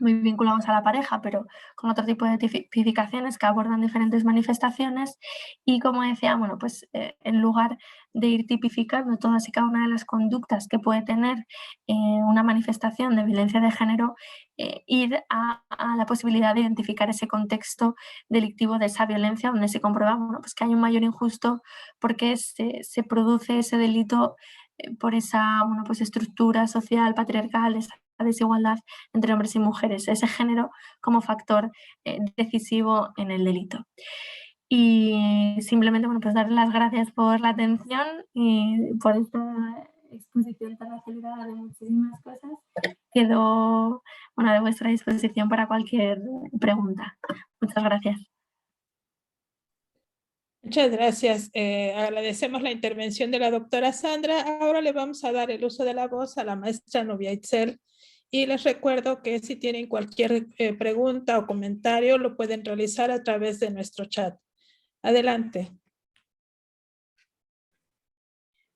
muy vinculados a la pareja, pero con otro tipo de tipificaciones que abordan diferentes manifestaciones. Y como decía, bueno, pues en lugar de ir tipificando todas y cada una de las conductas que puede tener una manifestación de violencia de género, ir a la posibilidad de identificar ese contexto delictivo de esa violencia donde se comprueba, bueno, pues que hay un mayor injusto porque se produce ese delito por esa, bueno, pues estructura social patriarcal, esa desigualdad entre hombres y mujeres, ese género como factor decisivo en el delito. Y simplemente, bueno, pues darles las gracias por la atención y por esta exposición tan acelerada de muchísimas cosas. Quedo, bueno, de vuestra disposición para cualquier pregunta. Muchas gracias. Muchas gracias. Agradecemos la intervención de la doctora Sandra. Ahora le vamos a dar el uso de la voz a la maestra Nubia Itzel. Y les recuerdo que si tienen cualquier pregunta o comentario, lo pueden realizar a través de nuestro chat. Adelante.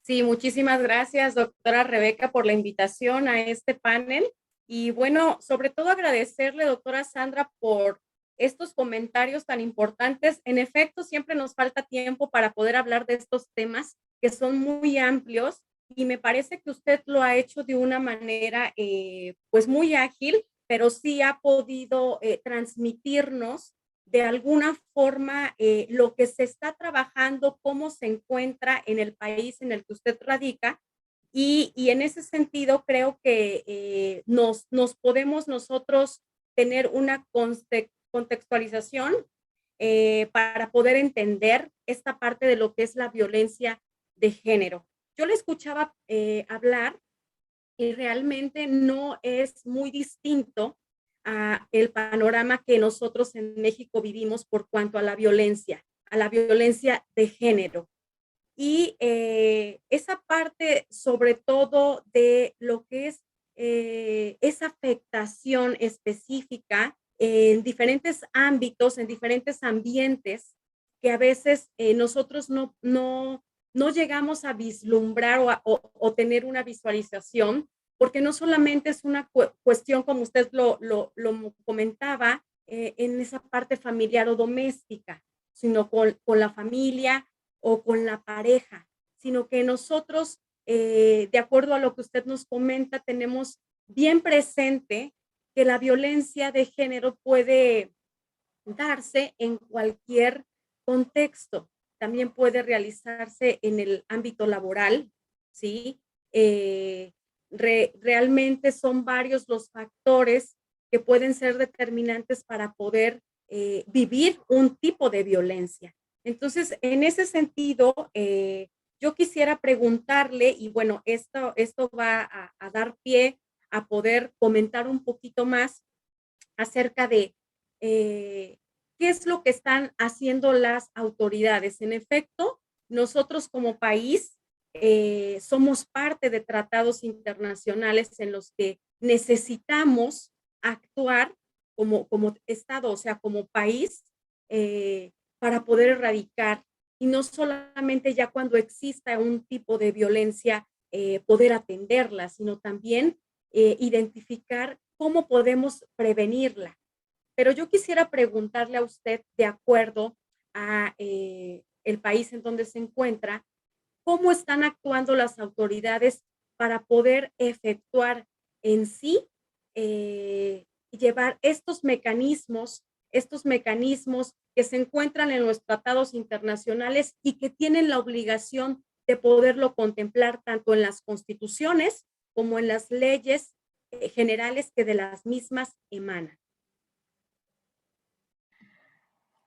Sí, muchísimas gracias, doctora Rebeca, por la invitación a este panel. Y bueno, sobre todo agradecerle, doctora Sandra, por estos comentarios tan importantes. En efecto, siempre nos falta tiempo para poder hablar de estos temas que son muy amplios y me parece que usted lo ha hecho de una manera pues muy ágil, pero sí ha podido transmitirnos de alguna forma lo que se está trabajando, cómo se encuentra en el país en el que usted radica. Y en ese sentido creo que nos podemos nosotros tener una contextualización para poder entender esta parte de lo que es la violencia de género. Yo le escuchaba hablar y realmente no es muy distinto a el panorama que nosotros en México vivimos por cuanto a la violencia de género. Y esa parte, sobre todo de lo que es esa afectación específica en diferentes ámbitos, en diferentes ambientes, que a veces nosotros no llegamos a vislumbrar o tener una visualización, porque no solamente es una cuestión, como usted lo comentaba, en esa parte familiar o doméstica, sino con la familia o con la pareja, sino que nosotros, de acuerdo a lo que usted nos comenta, tenemos bien presente que la violencia de género puede darse en cualquier contexto. También puede realizarse en el ámbito laboral, ¿sí? Realmente son varios los factores que pueden ser determinantes para poder vivir un tipo de violencia. Entonces, en ese sentido, yo quisiera preguntarle, y bueno, esto va a dar pie a poder comentar un poquito más acerca de qué es lo que están haciendo las autoridades. En efecto, nosotros como país somos parte de tratados internacionales en los que necesitamos actuar como Estado, o sea, como país, para poder erradicar, y no solamente ya cuando exista un tipo de violencia, poder atenderla, sino también identificar cómo podemos prevenirla. Pero yo quisiera preguntarle a usted, de acuerdo a el país en donde se encuentra, ¿cómo están actuando las autoridades para poder efectuar en sí y llevar estos mecanismos que se encuentran en los tratados internacionales y que tienen la obligación de poderlo contemplar tanto en las constituciones como en las leyes generales que de las mismas emanan?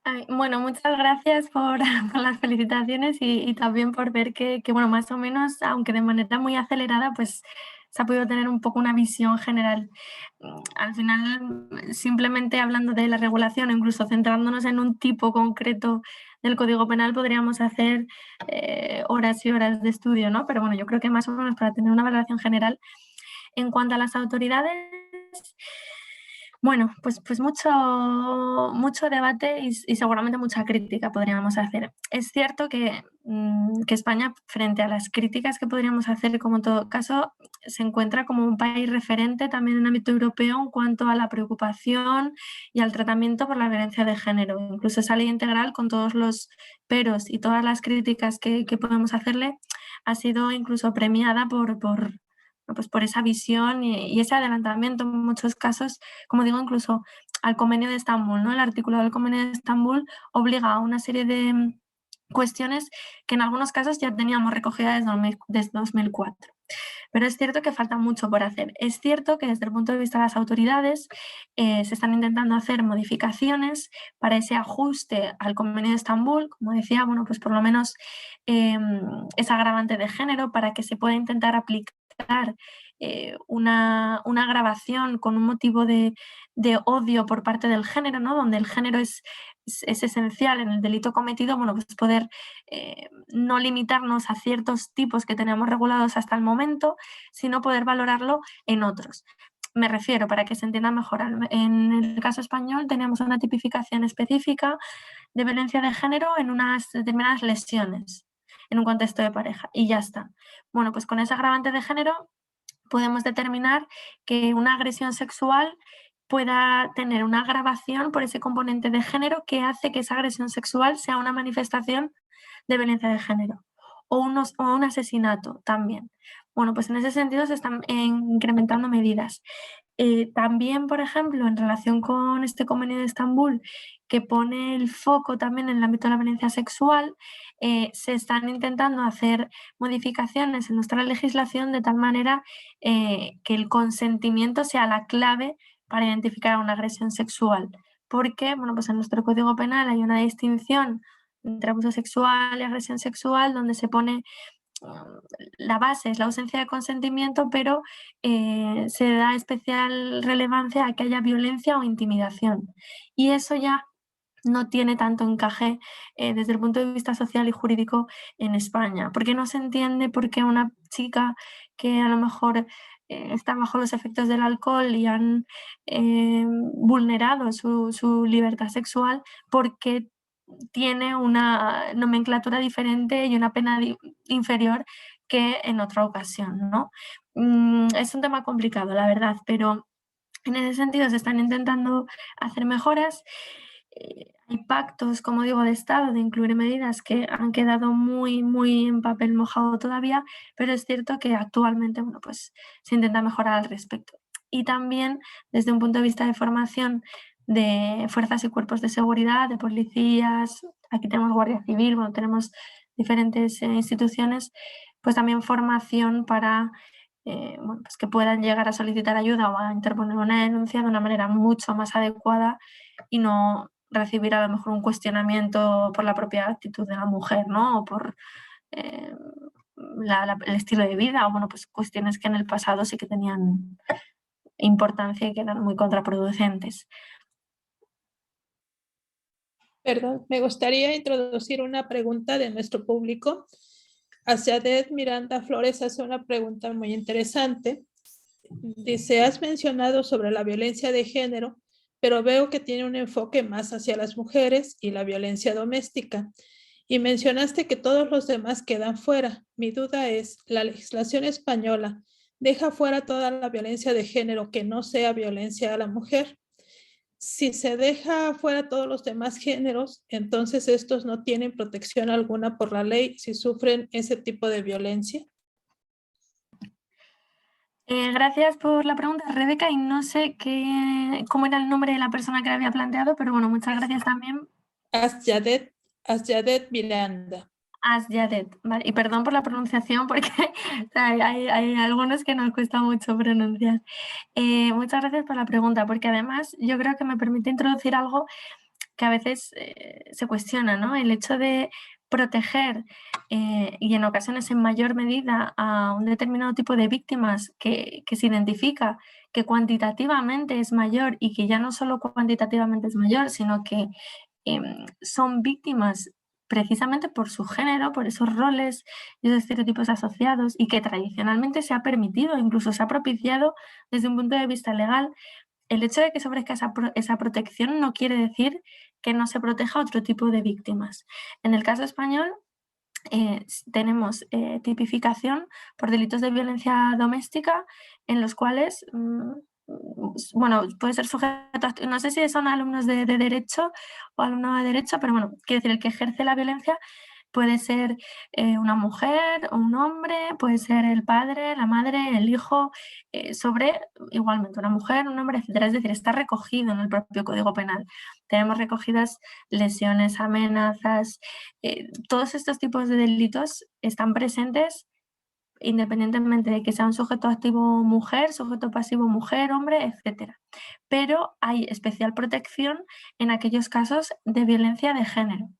Ay, bueno, muchas gracias por, por las felicitaciones y también por ver que, bueno, más o menos, aunque de manera muy acelerada, pues se ha podido tener un poco una visión general. Al final, simplemente hablando de la regulación, o incluso centrándonos en un tipo concreto del Código Penal, podríamos hacer horas y horas de estudio, ¿no? Pero bueno, yo creo que más o menos para tener una valoración general en cuanto a las autoridades, Bueno, pues mucho debate y seguramente mucha crítica podríamos hacer. Es cierto que España, frente a las críticas que podríamos hacer, como en todo caso, se encuentra como un país referente también en el ámbito europeo en cuanto a la preocupación y al tratamiento por la violencia de género. Incluso esa ley integral, con todos los peros y todas las críticas que podemos hacerle, ha sido incluso premiada pues por esa visión y ese adelantamiento en muchos casos, como digo, incluso al Convenio de Estambul, ¿no? El artículo del Convenio de Estambul obliga a una serie de cuestiones que en algunos casos ya teníamos recogidas desde 2004. Pero es cierto que falta mucho por hacer. Es cierto que desde el punto de vista de las autoridades se están intentando hacer modificaciones para ese ajuste al Convenio de Estambul, como decía, bueno, pues por lo menos ese agravante de género para que se pueda intentar aplicar una grabación con un motivo de odio por parte del género, ¿no? Donde el género es esencial en el delito cometido, bueno, pues poder no limitarnos a ciertos tipos que tenemos regulados hasta el momento, sino poder valorarlo en otros. Me refiero, para que se entienda mejor, en el caso español tenemos una tipificación específica de violencia de género en unas determinadas lesiones en un contexto de pareja y ya está. Bueno, pues con ese agravante de género podemos determinar que una agresión sexual pueda tener una agravación por ese componente de género que hace que esa agresión sexual sea una manifestación de violencia de género o un asesinato también. Bueno, pues en ese sentido se están incrementando medidas. También, por ejemplo, en relación con este Convenio de Estambul, que pone el foco también en el ámbito de la violencia sexual, se están intentando hacer modificaciones en nuestra legislación de tal manera que el consentimiento sea la clave para identificar una agresión sexual. Porque, bueno, pues en nuestro Código Penal hay una distinción entre abuso sexual y agresión sexual donde se pone la base es la ausencia de consentimiento, pero se da especial relevancia a que haya violencia o intimidación. Y eso ya no tiene tanto encaje desde el punto de vista social y jurídico en España, porque no se entiende por qué una chica que a lo mejor está bajo los efectos del alcohol y han vulnerado su libertad sexual, porque tiene una nomenclatura diferente y una pena inferior que en otra ocasión, ¿no? Es un tema complicado, la verdad, pero en ese sentido se están intentando hacer mejoras. Hay pactos, como digo, de Estado de incluir medidas que han quedado muy en papel mojado todavía, pero es cierto que actualmente, bueno, pues se intenta mejorar al respecto. Y también desde un punto de vista de formación de fuerzas y cuerpos de seguridad, de policías, aquí tenemos Guardia Civil, bueno, tenemos diferentes instituciones, pues también formación para bueno, pues que puedan llegar a solicitar ayuda o a interponer una denuncia de una manera mucho más adecuada y no recibir a lo mejor un cuestionamiento por la propia actitud de la mujer, ¿no? O por eh, el estilo de vida, o bueno, pues cuestiones que en el pasado sí que tenían importancia y que eran muy contraproducentes. Perdón, me gustaría introducir una pregunta de nuestro público. Asiadet Miranda Flores hace una pregunta muy interesante. Dice, has mencionado sobre la violencia de género, pero veo que tiene un enfoque más hacia las mujeres y la violencia doméstica. Y mencionaste que todos los demás quedan fuera. Mi duda es, ¿la legislación española deja fuera toda la violencia de género que no sea violencia a la mujer? Si se deja fuera todos los demás géneros, entonces estos no tienen protección alguna por la ley si sufren ese tipo de violencia. Gracias por la pregunta, Rebeca, y no sé cómo era el nombre de la persona que la había planteado, pero bueno, muchas gracias también. Asiadet Miranda. Asiadet, vale, y perdón por la pronunciación porque hay algunos que nos cuesta mucho pronunciar. Muchas gracias por la pregunta, porque además yo creo que me permite introducir algo que a veces se cuestiona, ¿no? El hecho de proteger y en ocasiones en mayor medida a un determinado tipo de víctimas que se identifica que cuantitativamente es mayor y que ya no solo cuantitativamente es mayor, sino que son víctimas precisamente por su género, por esos roles y esos estereotipos asociados y que tradicionalmente se ha permitido, incluso se ha propiciado desde un punto de vista legal el hecho de que se ofrezca esa protección no quiere decir que no se proteja a otro tipo de víctimas. En el caso español, tenemos tipificación por delitos de violencia doméstica en los cuales, bueno, puede ser sujeto a, no sé si son alumnos de derecho o alumno de derecho, pero bueno, quiere decir, el que ejerce la violencia puede ser una mujer o un hombre, puede ser el padre, la madre, el hijo, sobre igualmente una mujer, un hombre, etcétera. Es decir, está recogido en el propio Código Penal. Tenemos recogidas lesiones, amenazas, todos estos tipos de delitos están presentes independientemente de que sea un sujeto activo mujer, sujeto pasivo mujer, hombre, etcétera. Pero hay especial protección en aquellos casos de violencia de género.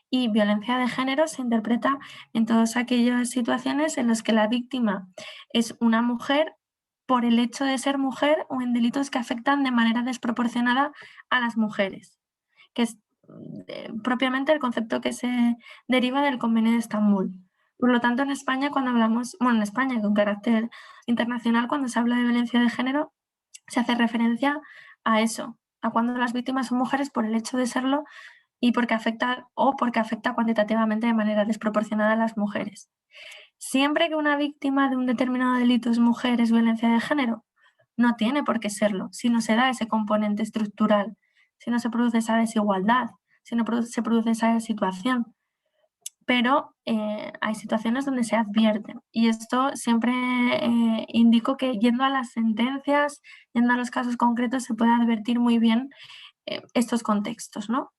Y violencia de género se interpreta en todas aquellas situaciones en las que la víctima es una mujer por el hecho de ser mujer o en delitos que afectan de manera desproporcionada a las mujeres, que es propiamente el concepto que se deriva del Convenio de Estambul. Por lo tanto, en España, cuando hablamos, bueno, en España con carácter internacional, cuando se habla de violencia de género, se hace referencia a eso, a cuando las víctimas son mujeres por el hecho de serlo y porque afecta cuantitativamente de manera desproporcionada a las mujeres. Siempre que una víctima de un determinado delito es mujer, es violencia de género, no tiene por qué serlo, si no se da ese componente estructural, si no se produce esa desigualdad, si no se produce esa situación. Pero hay situaciones donde se advierten y esto siempre indico que yendo a las sentencias, yendo a los casos concretos, se puede advertir muy bien estos contextos, ¿no?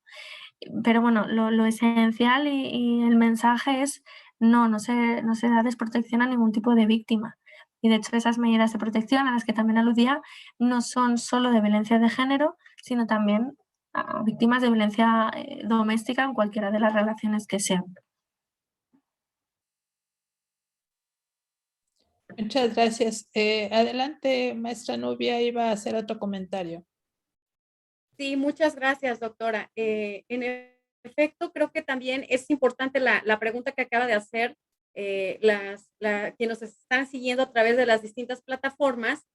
Pero bueno, lo esencial y el mensaje es no se da desprotección a ningún tipo de víctima. Y de hecho esas medidas de protección a las que también aludía no son solo de violencia de género, sino también a víctimas de violencia doméstica en cualquiera de las relaciones que sean. Muchas gracias. Adelante, maestra Nubia, iba a hacer otro comentario. Sí, muchas gracias, doctora. En efecto, creo que también es importante la pregunta que acaba de hacer quienes nos están siguiendo a través de las distintas plataformas.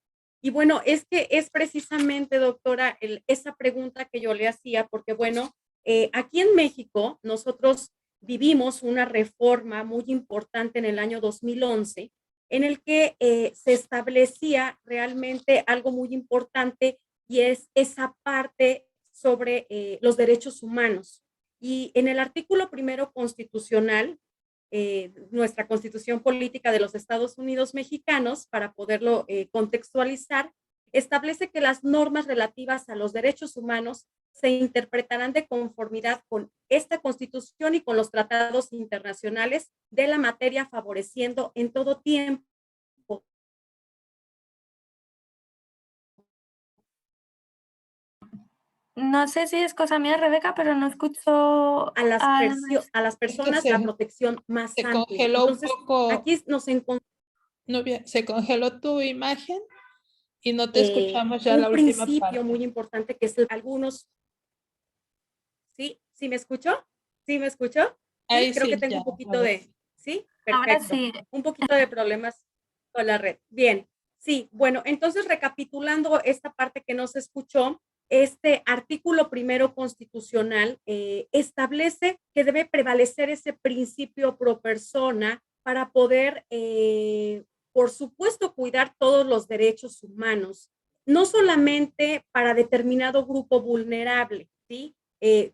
Y bueno, es que es precisamente, doctora, esa pregunta que yo le hacía, porque bueno, aquí en México nosotros vivimos una reforma muy importante en el año 2011, en el que se establecía realmente algo muy importante y es esa parte sobre los derechos humanos. Y en el artículo primero constitucional, nuestra Constitución Política de los Estados Unidos Mexicanos, para poderlo contextualizar, establece que las normas relativas a los derechos humanos se interpretarán de conformidad con esta Constitución y con los tratados internacionales de la materia, favoreciendo en todo tiempo No sé si es cosa mía, Rebeca, pero no escucho a las personas la protección más se amplia. Congeló entonces, un poco. aquí nos encontramos. Nubia, se congeló tu imagen y no te escuchamos ya Un la última principio parte. muy importante que es algunos. ¿Sí? ¿Sí me escuchó? ¿Sí me escuchó? Ahí Sí, creo que sí, tengo ya. un poquito de. ¿Sí? Ahora Perfecto. sí. Un poquito de problemas con la red. Bien. Sí, bueno, entonces recapitulando esta parte que no se escuchó, este artículo primero constitucional establece que debe prevalecer ese principio pro persona para poder, por supuesto, cuidar todos los derechos humanos, no solamente para determinado grupo vulnerable, ¿sí?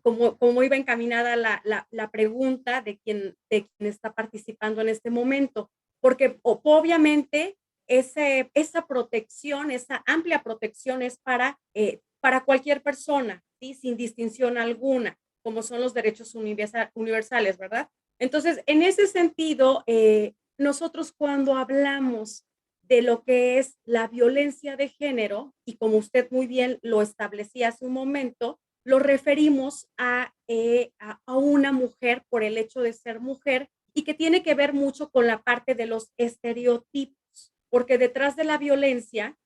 Como iba encaminada la pregunta de quien está participando en este momento, porque obviamente esa protección, esa amplia protección es para cualquier persona, ¿sí? Sin distinción alguna, como son los derechos universales, ¿verdad? Entonces, en ese sentido, nosotros cuando hablamos de lo que es la violencia de género, y como usted muy bien lo establecía hace un momento, lo referimos a una mujer por el hecho de ser mujer y que tiene que ver mucho con la parte de los estereotipos, porque detrás de la violencia,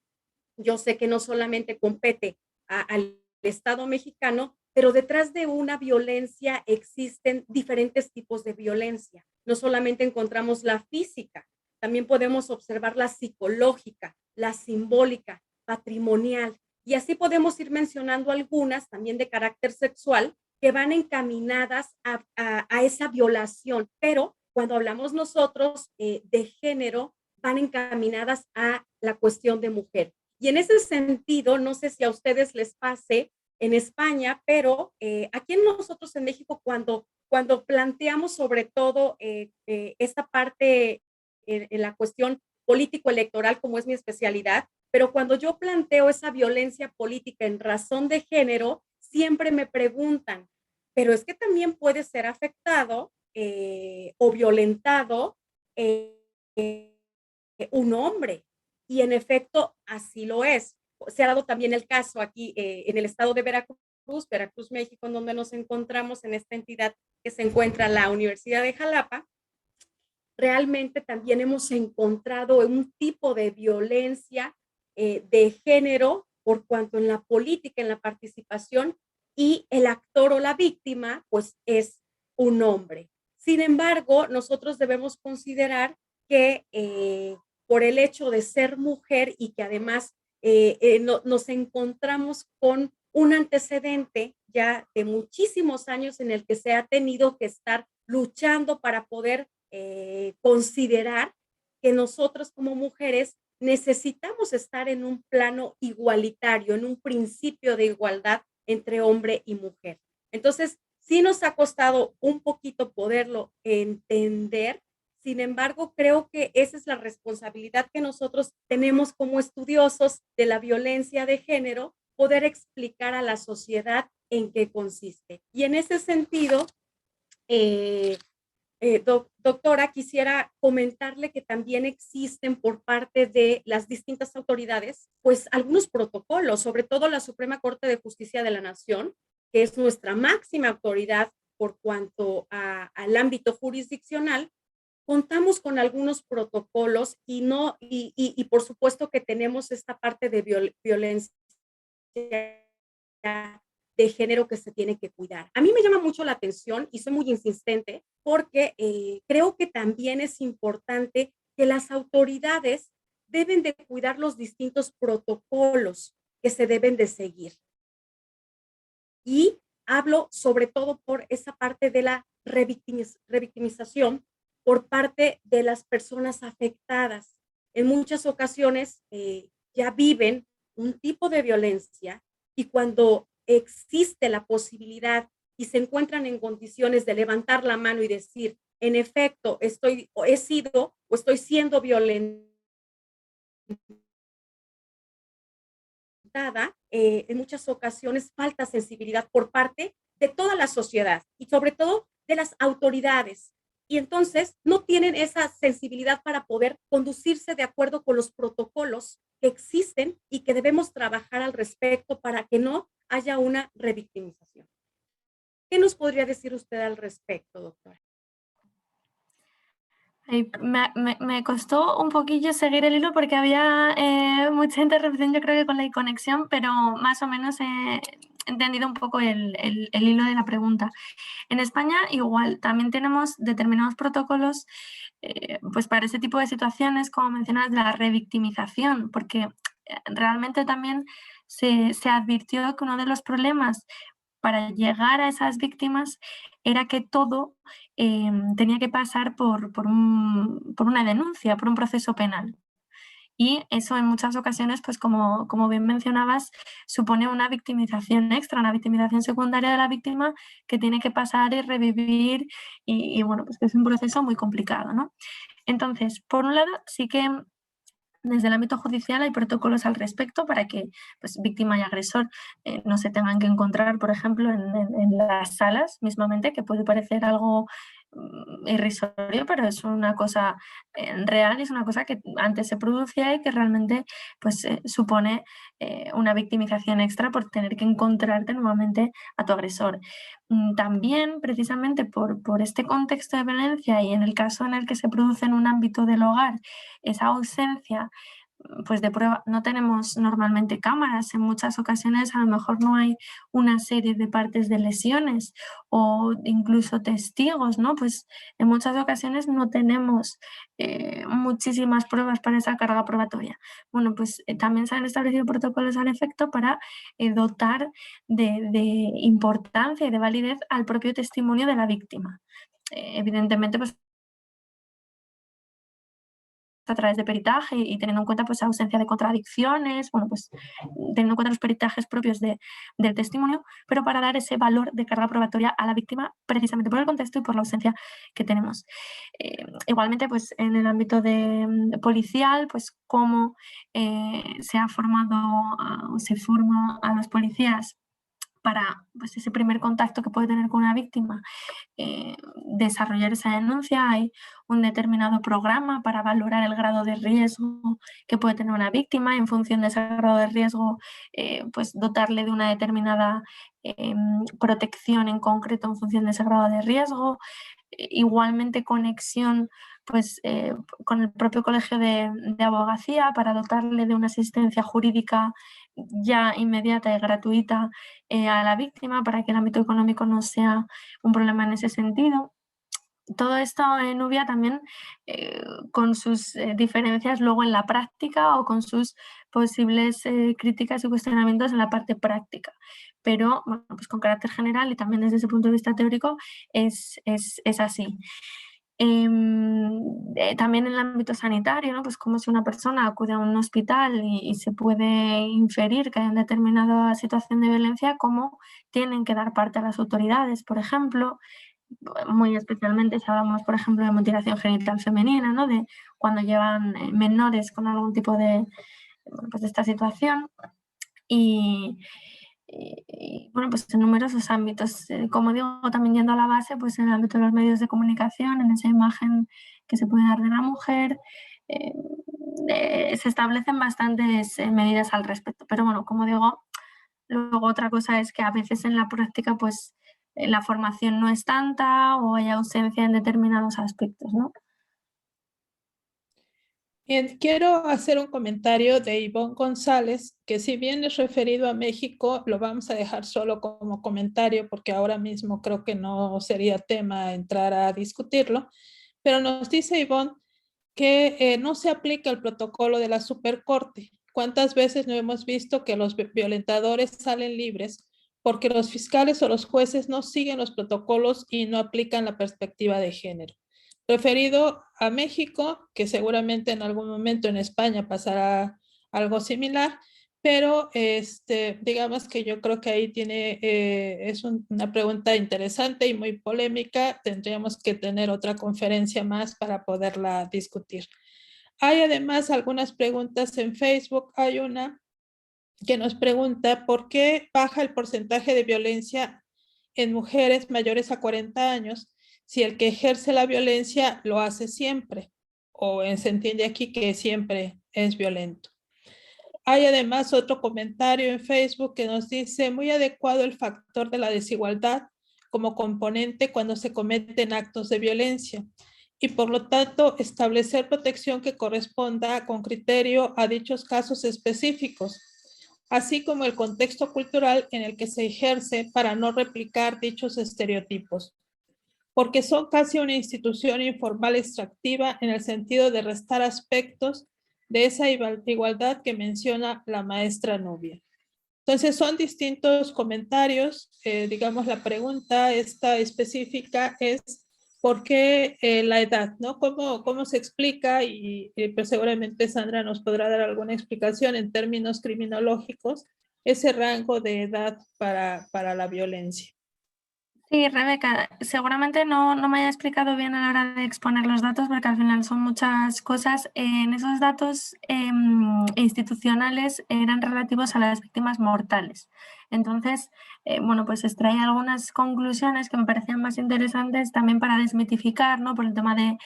yo sé que no solamente compete al Estado mexicano, pero detrás de una violencia existen diferentes tipos de violencia. No solamente encontramos la física, también podemos observar la psicológica, la simbólica, patrimonial. Y así podemos ir mencionando algunas también de carácter sexual que van encaminadas a esa violación, pero cuando hablamos nosotros de género, van encaminadas a la cuestión de mujer. Y en ese sentido, no sé si a ustedes les pase en España, pero aquí en nosotros en México, cuando planteamos sobre todo esta parte en la cuestión político-electoral, como es mi especialidad, pero cuando yo planteo esa violencia política en razón de género, siempre me preguntan, pero es que también puede ser afectado o violentado un hombre. Y en efecto, así lo es. Se ha dado también el caso aquí en el estado de Veracruz, México, en donde nos encontramos en esta entidad que se encuentra la Universidad de Jalapa. Realmente también hemos encontrado un tipo de violencia de género por cuanto en la política, en la participación, y el actor o la víctima, pues es un hombre. Sin embargo, nosotros debemos considerar que por el hecho de ser mujer y que además nos encontramos con un antecedente ya de muchísimos años en el que se ha tenido que estar luchando para poder considerar que nosotros como mujeres necesitamos estar en un plano igualitario, en un principio de igualdad entre hombre y mujer. Entonces, sí nos ha costado un poquito poderlo entender. Sin embargo, creo que esa es la responsabilidad que nosotros tenemos como estudiosos de la violencia de género, poder explicar a la sociedad en qué consiste. Y en ese sentido, doctora, quisiera comentarle que también existen por parte de las distintas autoridades, pues algunos protocolos, sobre todo la Suprema Corte de Justicia de la Nación, que es nuestra máxima autoridad por cuanto al ámbito jurisdiccional. Contamos con algunos protocolos y por supuesto que tenemos esta parte de violencia de género que se tiene que cuidar. A mí me llama mucho la atención y soy muy insistente porque creo que también es importante que las autoridades deben de cuidar los distintos protocolos que se deben de seguir. Y hablo sobre todo por esa parte de la revictimización por parte de las personas afectadas. En muchas ocasiones ya viven un tipo de violencia y cuando existe la posibilidad y se encuentran en condiciones de levantar la mano y decir, en efecto, he sido o estoy siendo violentada, en muchas ocasiones falta sensibilidad por parte de toda la sociedad y sobre todo de las autoridades. Y entonces no tienen esa sensibilidad para poder conducirse de acuerdo con los protocolos que existen y que debemos trabajar al respecto para que no haya una revictimización. ¿Qué nos podría decir usted al respecto, doctora? Me costó un poquillo seguir el hilo porque había mucha interrupción, yo creo que con la conexión, pero más o menos he entendido un poco el hilo de la pregunta. En España igual, también tenemos determinados protocolos pues para ese tipo de situaciones, como mencionas, la revictimización, porque realmente también se advirtió que uno de los problemas para llegar a esas víctimas era que todo tenía que pasar por una denuncia, por un proceso penal. Y eso en muchas ocasiones, pues como bien mencionabas, supone una victimización extra, una victimización secundaria de la víctima que tiene que pasar y revivir y bueno, pues que es un proceso muy complicado, ¿no? Entonces, por un lado, sí que desde el ámbito judicial hay protocolos al respecto para que pues, víctima y agresor no se tengan que encontrar, por ejemplo, en las salas mismamente, que puede parecer algo irrisorio, pero es una cosa real y es una cosa que antes se producía y que realmente pues, supone una victimización extra por tener que encontrarte nuevamente a tu agresor. También, precisamente por este contexto de violencia y en el caso en el que se produce en un ámbito del hogar, esa ausencia pues de prueba. No tenemos normalmente cámaras, en muchas ocasiones a lo mejor no hay una serie de partes de lesiones o incluso testigos, ¿no? Pues en muchas ocasiones no tenemos muchísimas pruebas para esa carga probatoria. Bueno, pues también se han establecido protocolos al efecto para dotar de importancia y de validez al propio testimonio de la víctima. Evidentemente, pues a través de peritaje y teniendo en cuenta pues ausencia de contradicciones, bueno, pues teniendo en cuenta los peritajes propios del testimonio, pero para dar ese valor de carga probatoria a la víctima precisamente por el contexto y por la ausencia que tenemos. Igualmente, pues en el ámbito policial, pues cómo se ha formado o se forma a los policías para pues, ese primer contacto que puede tener con una víctima, desarrollar esa denuncia. Hay un determinado programa para valorar el grado de riesgo que puede tener una víctima. En función de ese grado de riesgo, pues dotarle de una determinada protección en concreto en función de ese grado de riesgo. Igualmente conexión pues, con el propio colegio de abogacía para dotarle de una asistencia jurídica ya inmediata y gratuita a la víctima para que el ámbito económico no sea un problema en ese sentido. Todo esto en Nubia también con sus diferencias luego en la práctica o con sus posibles críticas y cuestionamientos en la parte práctica. Pero bueno, pues con carácter general y también desde ese punto de vista teórico es así. También en el ámbito sanitario, ¿no? Pues como si una persona acude a un hospital y se puede inferir que hay una determinada situación de violencia, cómo tienen que dar parte a las autoridades, por ejemplo, muy especialmente si hablamos, por ejemplo, de mutilación genital femenina, ¿no? De cuando llevan menores con algún tipo de, pues de esta situación. Y bueno, pues en numerosos ámbitos. Como digo, también yendo a la base, pues en el ámbito de los medios de comunicación, en esa imagen que se puede dar de la mujer, se establecen bastantes medidas al respecto. Pero bueno, como digo, luego otra cosa es que a veces en la práctica, pues la formación no es tanta o hay ausencia en determinados aspectos, ¿no? Bien, quiero hacer un comentario de Ivonne González, que si bien es referido a México, lo vamos a dejar solo como comentario porque ahora mismo creo que no sería tema entrar a discutirlo, pero nos dice Ivonne que no se aplica el protocolo de la Supercorte. ¿Cuántas veces no hemos visto que los violentadores salen libres porque los fiscales o los jueces no siguen los protocolos y no aplican la perspectiva de género? Referido a México, que seguramente en algún momento en España pasará algo similar, pero digamos que yo creo que ahí es una pregunta interesante y muy polémica. Tendríamos que tener otra conferencia más para poderla discutir. Hay además algunas preguntas en Facebook. Hay una que nos pregunta por qué baja el porcentaje de violencia en mujeres mayores a 40 años si el que ejerce la violencia lo hace siempre, o se entiende aquí que siempre es violento. Hay además otro comentario en Facebook que nos dice, muy adecuado el factor de la desigualdad como componente cuando se cometen actos de violencia y por lo tanto establecer protección que corresponda con criterio a dichos casos específicos, así como el contexto cultural en el que se ejerce para no replicar dichos estereotipos, porque son casi una institución informal extractiva en el sentido de restar aspectos de esa igualdad que menciona la maestra Nubia. Entonces son distintos comentarios, digamos la pregunta esta específica es ¿por qué la edad? ¿No? ¿Cómo se explica? Y pues seguramente Sandra nos podrá dar alguna explicación en términos criminológicos, ese rango de edad para la violencia. Sí, Rebeca, seguramente no me haya explicado bien a la hora de exponer los datos porque al final son muchas cosas. En esos datos institucionales eran relativos a las víctimas mortales. Entonces, bueno, pues extraí algunas conclusiones que me parecían más interesantes también para desmitificar, ¿no? Por el tema de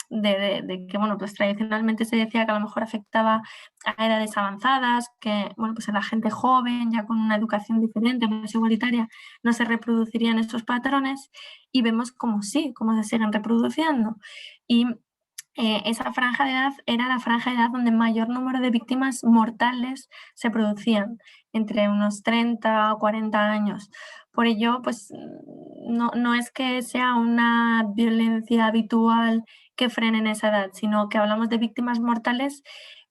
que, bueno, pues tradicionalmente se decía que a lo mejor afectaba a edades avanzadas, que, bueno, pues en la gente joven, ya con una educación diferente, más igualitaria, no se reproducirían estos patrones y vemos como sí, cómo se siguen reproduciendo. Y esa franja de edad era la franja de edad donde mayor número de víctimas mortales se producían, entre unos 30 o 40 años. Por ello, pues no es que sea una violencia habitual que frene en esa edad, sino que hablamos de víctimas mortales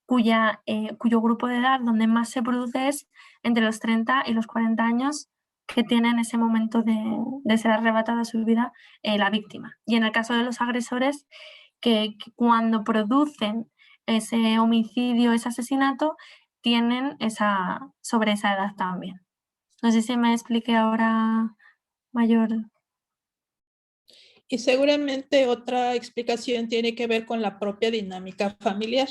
cuyo grupo de edad donde más se produce es entre los 30 y los 40 años, que tiene en ese momento de ser arrebatada su vida la víctima. Y en el caso de los agresores, que cuando producen ese homicidio, ese asesinato, tienen sobre esa edad también. No sé si me expliqué ahora mayor. Y seguramente otra explicación tiene que ver con la propia dinámica familiar,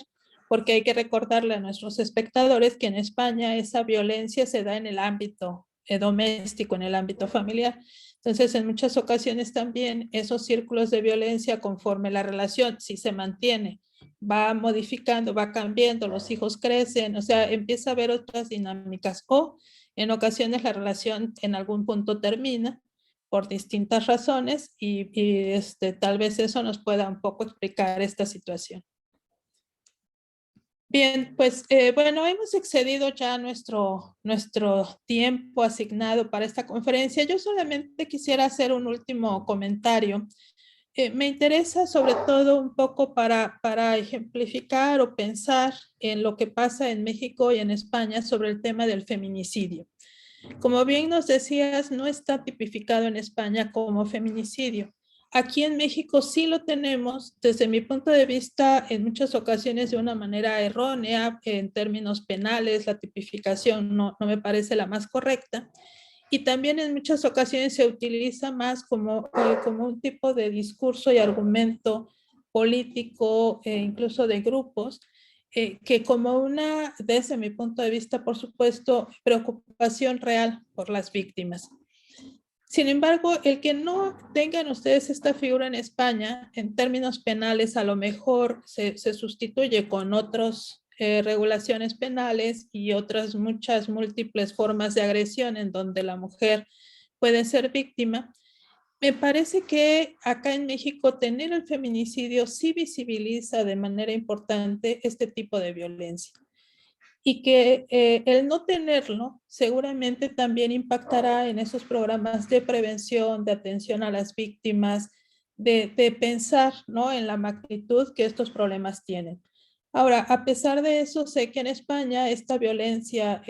porque hay que recordarle a nuestros espectadores que en España esa violencia se da en el ámbito doméstico, en el ámbito familiar. Entonces, en muchas ocasiones también esos círculos de violencia, conforme la relación, si se mantiene, va modificando, va cambiando, los hijos crecen, o sea, empieza a haber otras dinámicas, o en ocasiones la relación en algún punto termina por distintas razones y tal vez eso nos pueda un poco explicar esta situación. Bien, pues bueno, hemos excedido ya nuestro tiempo asignado para esta conferencia. Yo solamente quisiera hacer un último comentario. Me interesa sobre todo un poco para ejemplificar o pensar en lo que pasa en México y en España sobre el tema del feminicidio. Como bien nos decías, no está tipificado en España como feminicidio. Aquí en México sí lo tenemos, desde mi punto de vista, en muchas ocasiones de una manera errónea, en términos penales, la tipificación no me parece la más correcta. Y también en muchas ocasiones se utiliza más como un tipo de discurso y argumento político, incluso de grupos, que como una, desde mi punto de vista, por supuesto, preocupación real por las víctimas. Sin embargo, el que no tengan ustedes esta figura en España, en términos penales, a lo mejor se sustituye con otras regulaciones penales y otras muchas múltiples formas de agresión en donde la mujer puede ser víctima. Me parece que acá en México tener el feminicidio sí visibiliza de manera importante este tipo de violencia y que el no tenerlo seguramente también impactará en esos programas de prevención, de atención a las víctimas, de pensar, ¿no?, en la magnitud que estos problemas tienen. Ahora, a pesar de eso, sé que en España esta violencia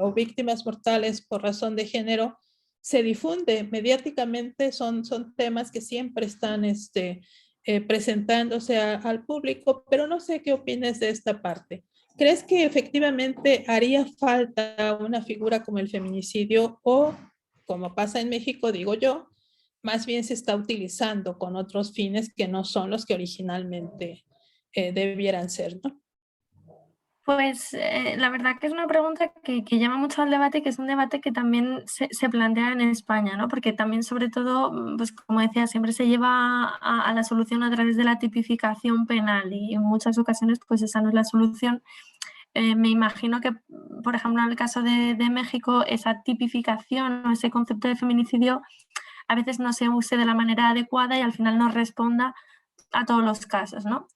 o víctimas mortales por razón de género se difunde mediáticamente, son temas que siempre están presentándose al público, pero no sé qué opinas de esta parte. ¿Crees que efectivamente haría falta una figura como el feminicidio o, como pasa en México, digo yo, más bien se está utilizando con otros fines que no son los que originalmente debieran ser, ¿no? Pues la verdad que es una pregunta que llama mucho al debate y que es un debate que también se plantea en España, ¿no? Porque también, sobre todo, pues como decía, siempre se lleva a la solución a través de la tipificación penal y en muchas ocasiones pues esa no es la solución. Me imagino que, por ejemplo, en el caso de México, esa tipificación o ese concepto de feminicidio a veces no se use de la manera adecuada y al final no responda a todos los casos, ¿no?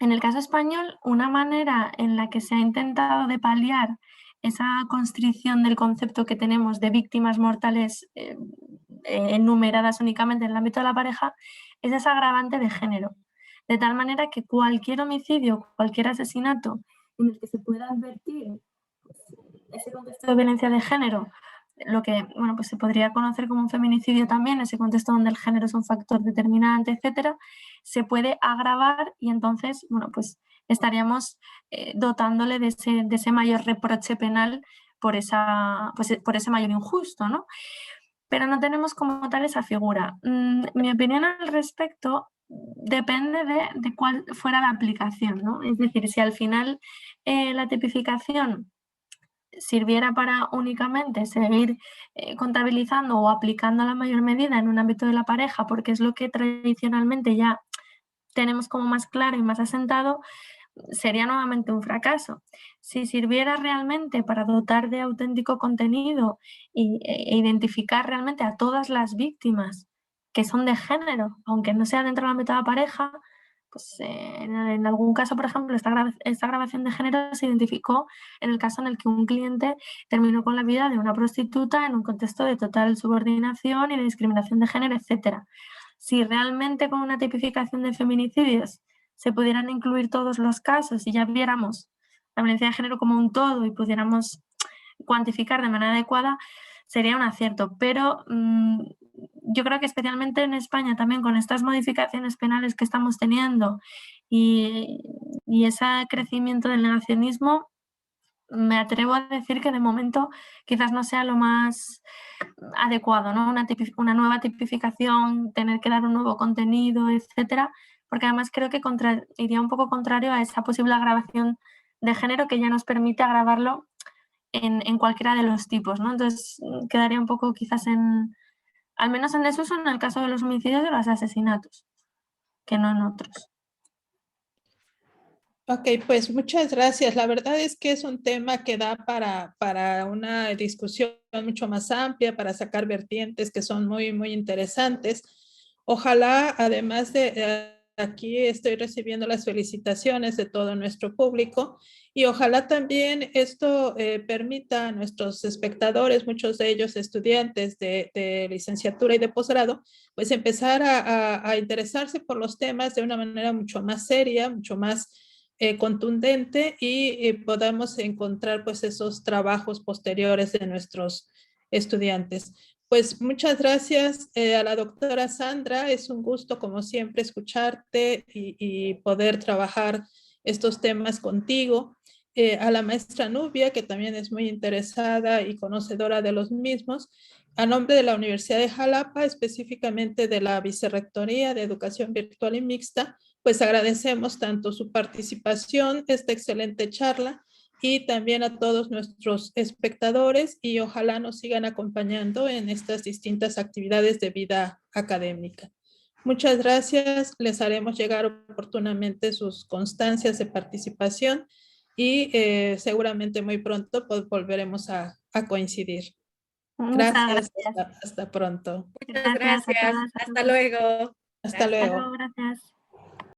En el caso español, una manera en la que se ha intentado de paliar esa constricción del concepto que tenemos de víctimas mortales enumeradas únicamente en el ámbito de la pareja es esa agravante de género. De tal manera que cualquier homicidio, cualquier asesinato en el que se pueda advertir ese contexto de violencia de género, lo que bueno, pues se podría conocer como un feminicidio también, ese contexto donde el género es un factor determinante, etcétera, se puede agravar y entonces bueno, pues estaríamos dotándole de ese mayor reproche penal por ese mayor injusto, ¿no? Pero no tenemos como tal esa figura. Mi opinión al respecto depende de cuál fuera la aplicación, ¿no? Es decir, si al final la tipificación sirviera para únicamente seguir contabilizando o aplicando la mayor medida en un ámbito de la pareja, porque es lo que tradicionalmente ya tenemos como más claro y más asentado, sería nuevamente un fracaso. Si sirviera realmente para dotar de auténtico contenido e identificar realmente a todas las víctimas que son de género, aunque no sea dentro del ámbito de la pareja, pues en algún caso, por ejemplo, esta grabación de género se identificó en el caso en el que un cliente terminó con la vida de una prostituta en un contexto de total subordinación y de discriminación de género, etcétera. Si realmente con una tipificación de feminicidios se pudieran incluir todos los casos y ya viéramos la violencia de género como un todo y pudiéramos cuantificar de manera adecuada, sería un acierto. Pero yo creo que especialmente en España también con estas modificaciones penales que estamos teniendo y ese crecimiento del negacionismo, me atrevo a decir que de momento quizás no sea lo más adecuado, ¿no? Una nueva tipificación, tener que dar un nuevo contenido, etcétera, porque además creo que iría un poco contrario a esa posible agravación de género que ya nos permite agravarlo en cualquiera de los tipos, ¿no? Entonces quedaría un poco quizás al menos en desuso en el caso de los homicidios y los asesinatos, que no en otros. Ok, pues muchas gracias. La verdad es que es un tema que da para una discusión mucho más amplia, para sacar vertientes que son muy, muy interesantes. Ojalá, además de aquí estoy recibiendo las felicitaciones de todo nuestro público y ojalá también esto permita a nuestros espectadores, muchos de ellos estudiantes de licenciatura y de posgrado, pues empezar a interesarse por los temas de una manera mucho más seria, mucho más contundente y podamos encontrar pues esos trabajos posteriores de nuestros estudiantes. Pues muchas gracias a la doctora Sandra, es un gusto como siempre escucharte y poder trabajar estos temas contigo. A la maestra Nubia, que también es muy interesada y conocedora de los mismos, a nombre de la Universidad de Jalapa, específicamente de la Vicerrectoría de Educación Virtual y Mixta, pues agradecemos tanto su participación, esta excelente charla, y también a todos nuestros espectadores y ojalá nos sigan acompañando en estas distintas actividades de vida académica. Muchas gracias, les haremos llegar oportunamente sus constancias de participación y seguramente muy pronto pues, volveremos a coincidir. Muchas Gracias, gracias. hasta pronto. Muchas Gracias a gracias. todas. Hasta luego. Hasta Hasta luego. luego, gracias.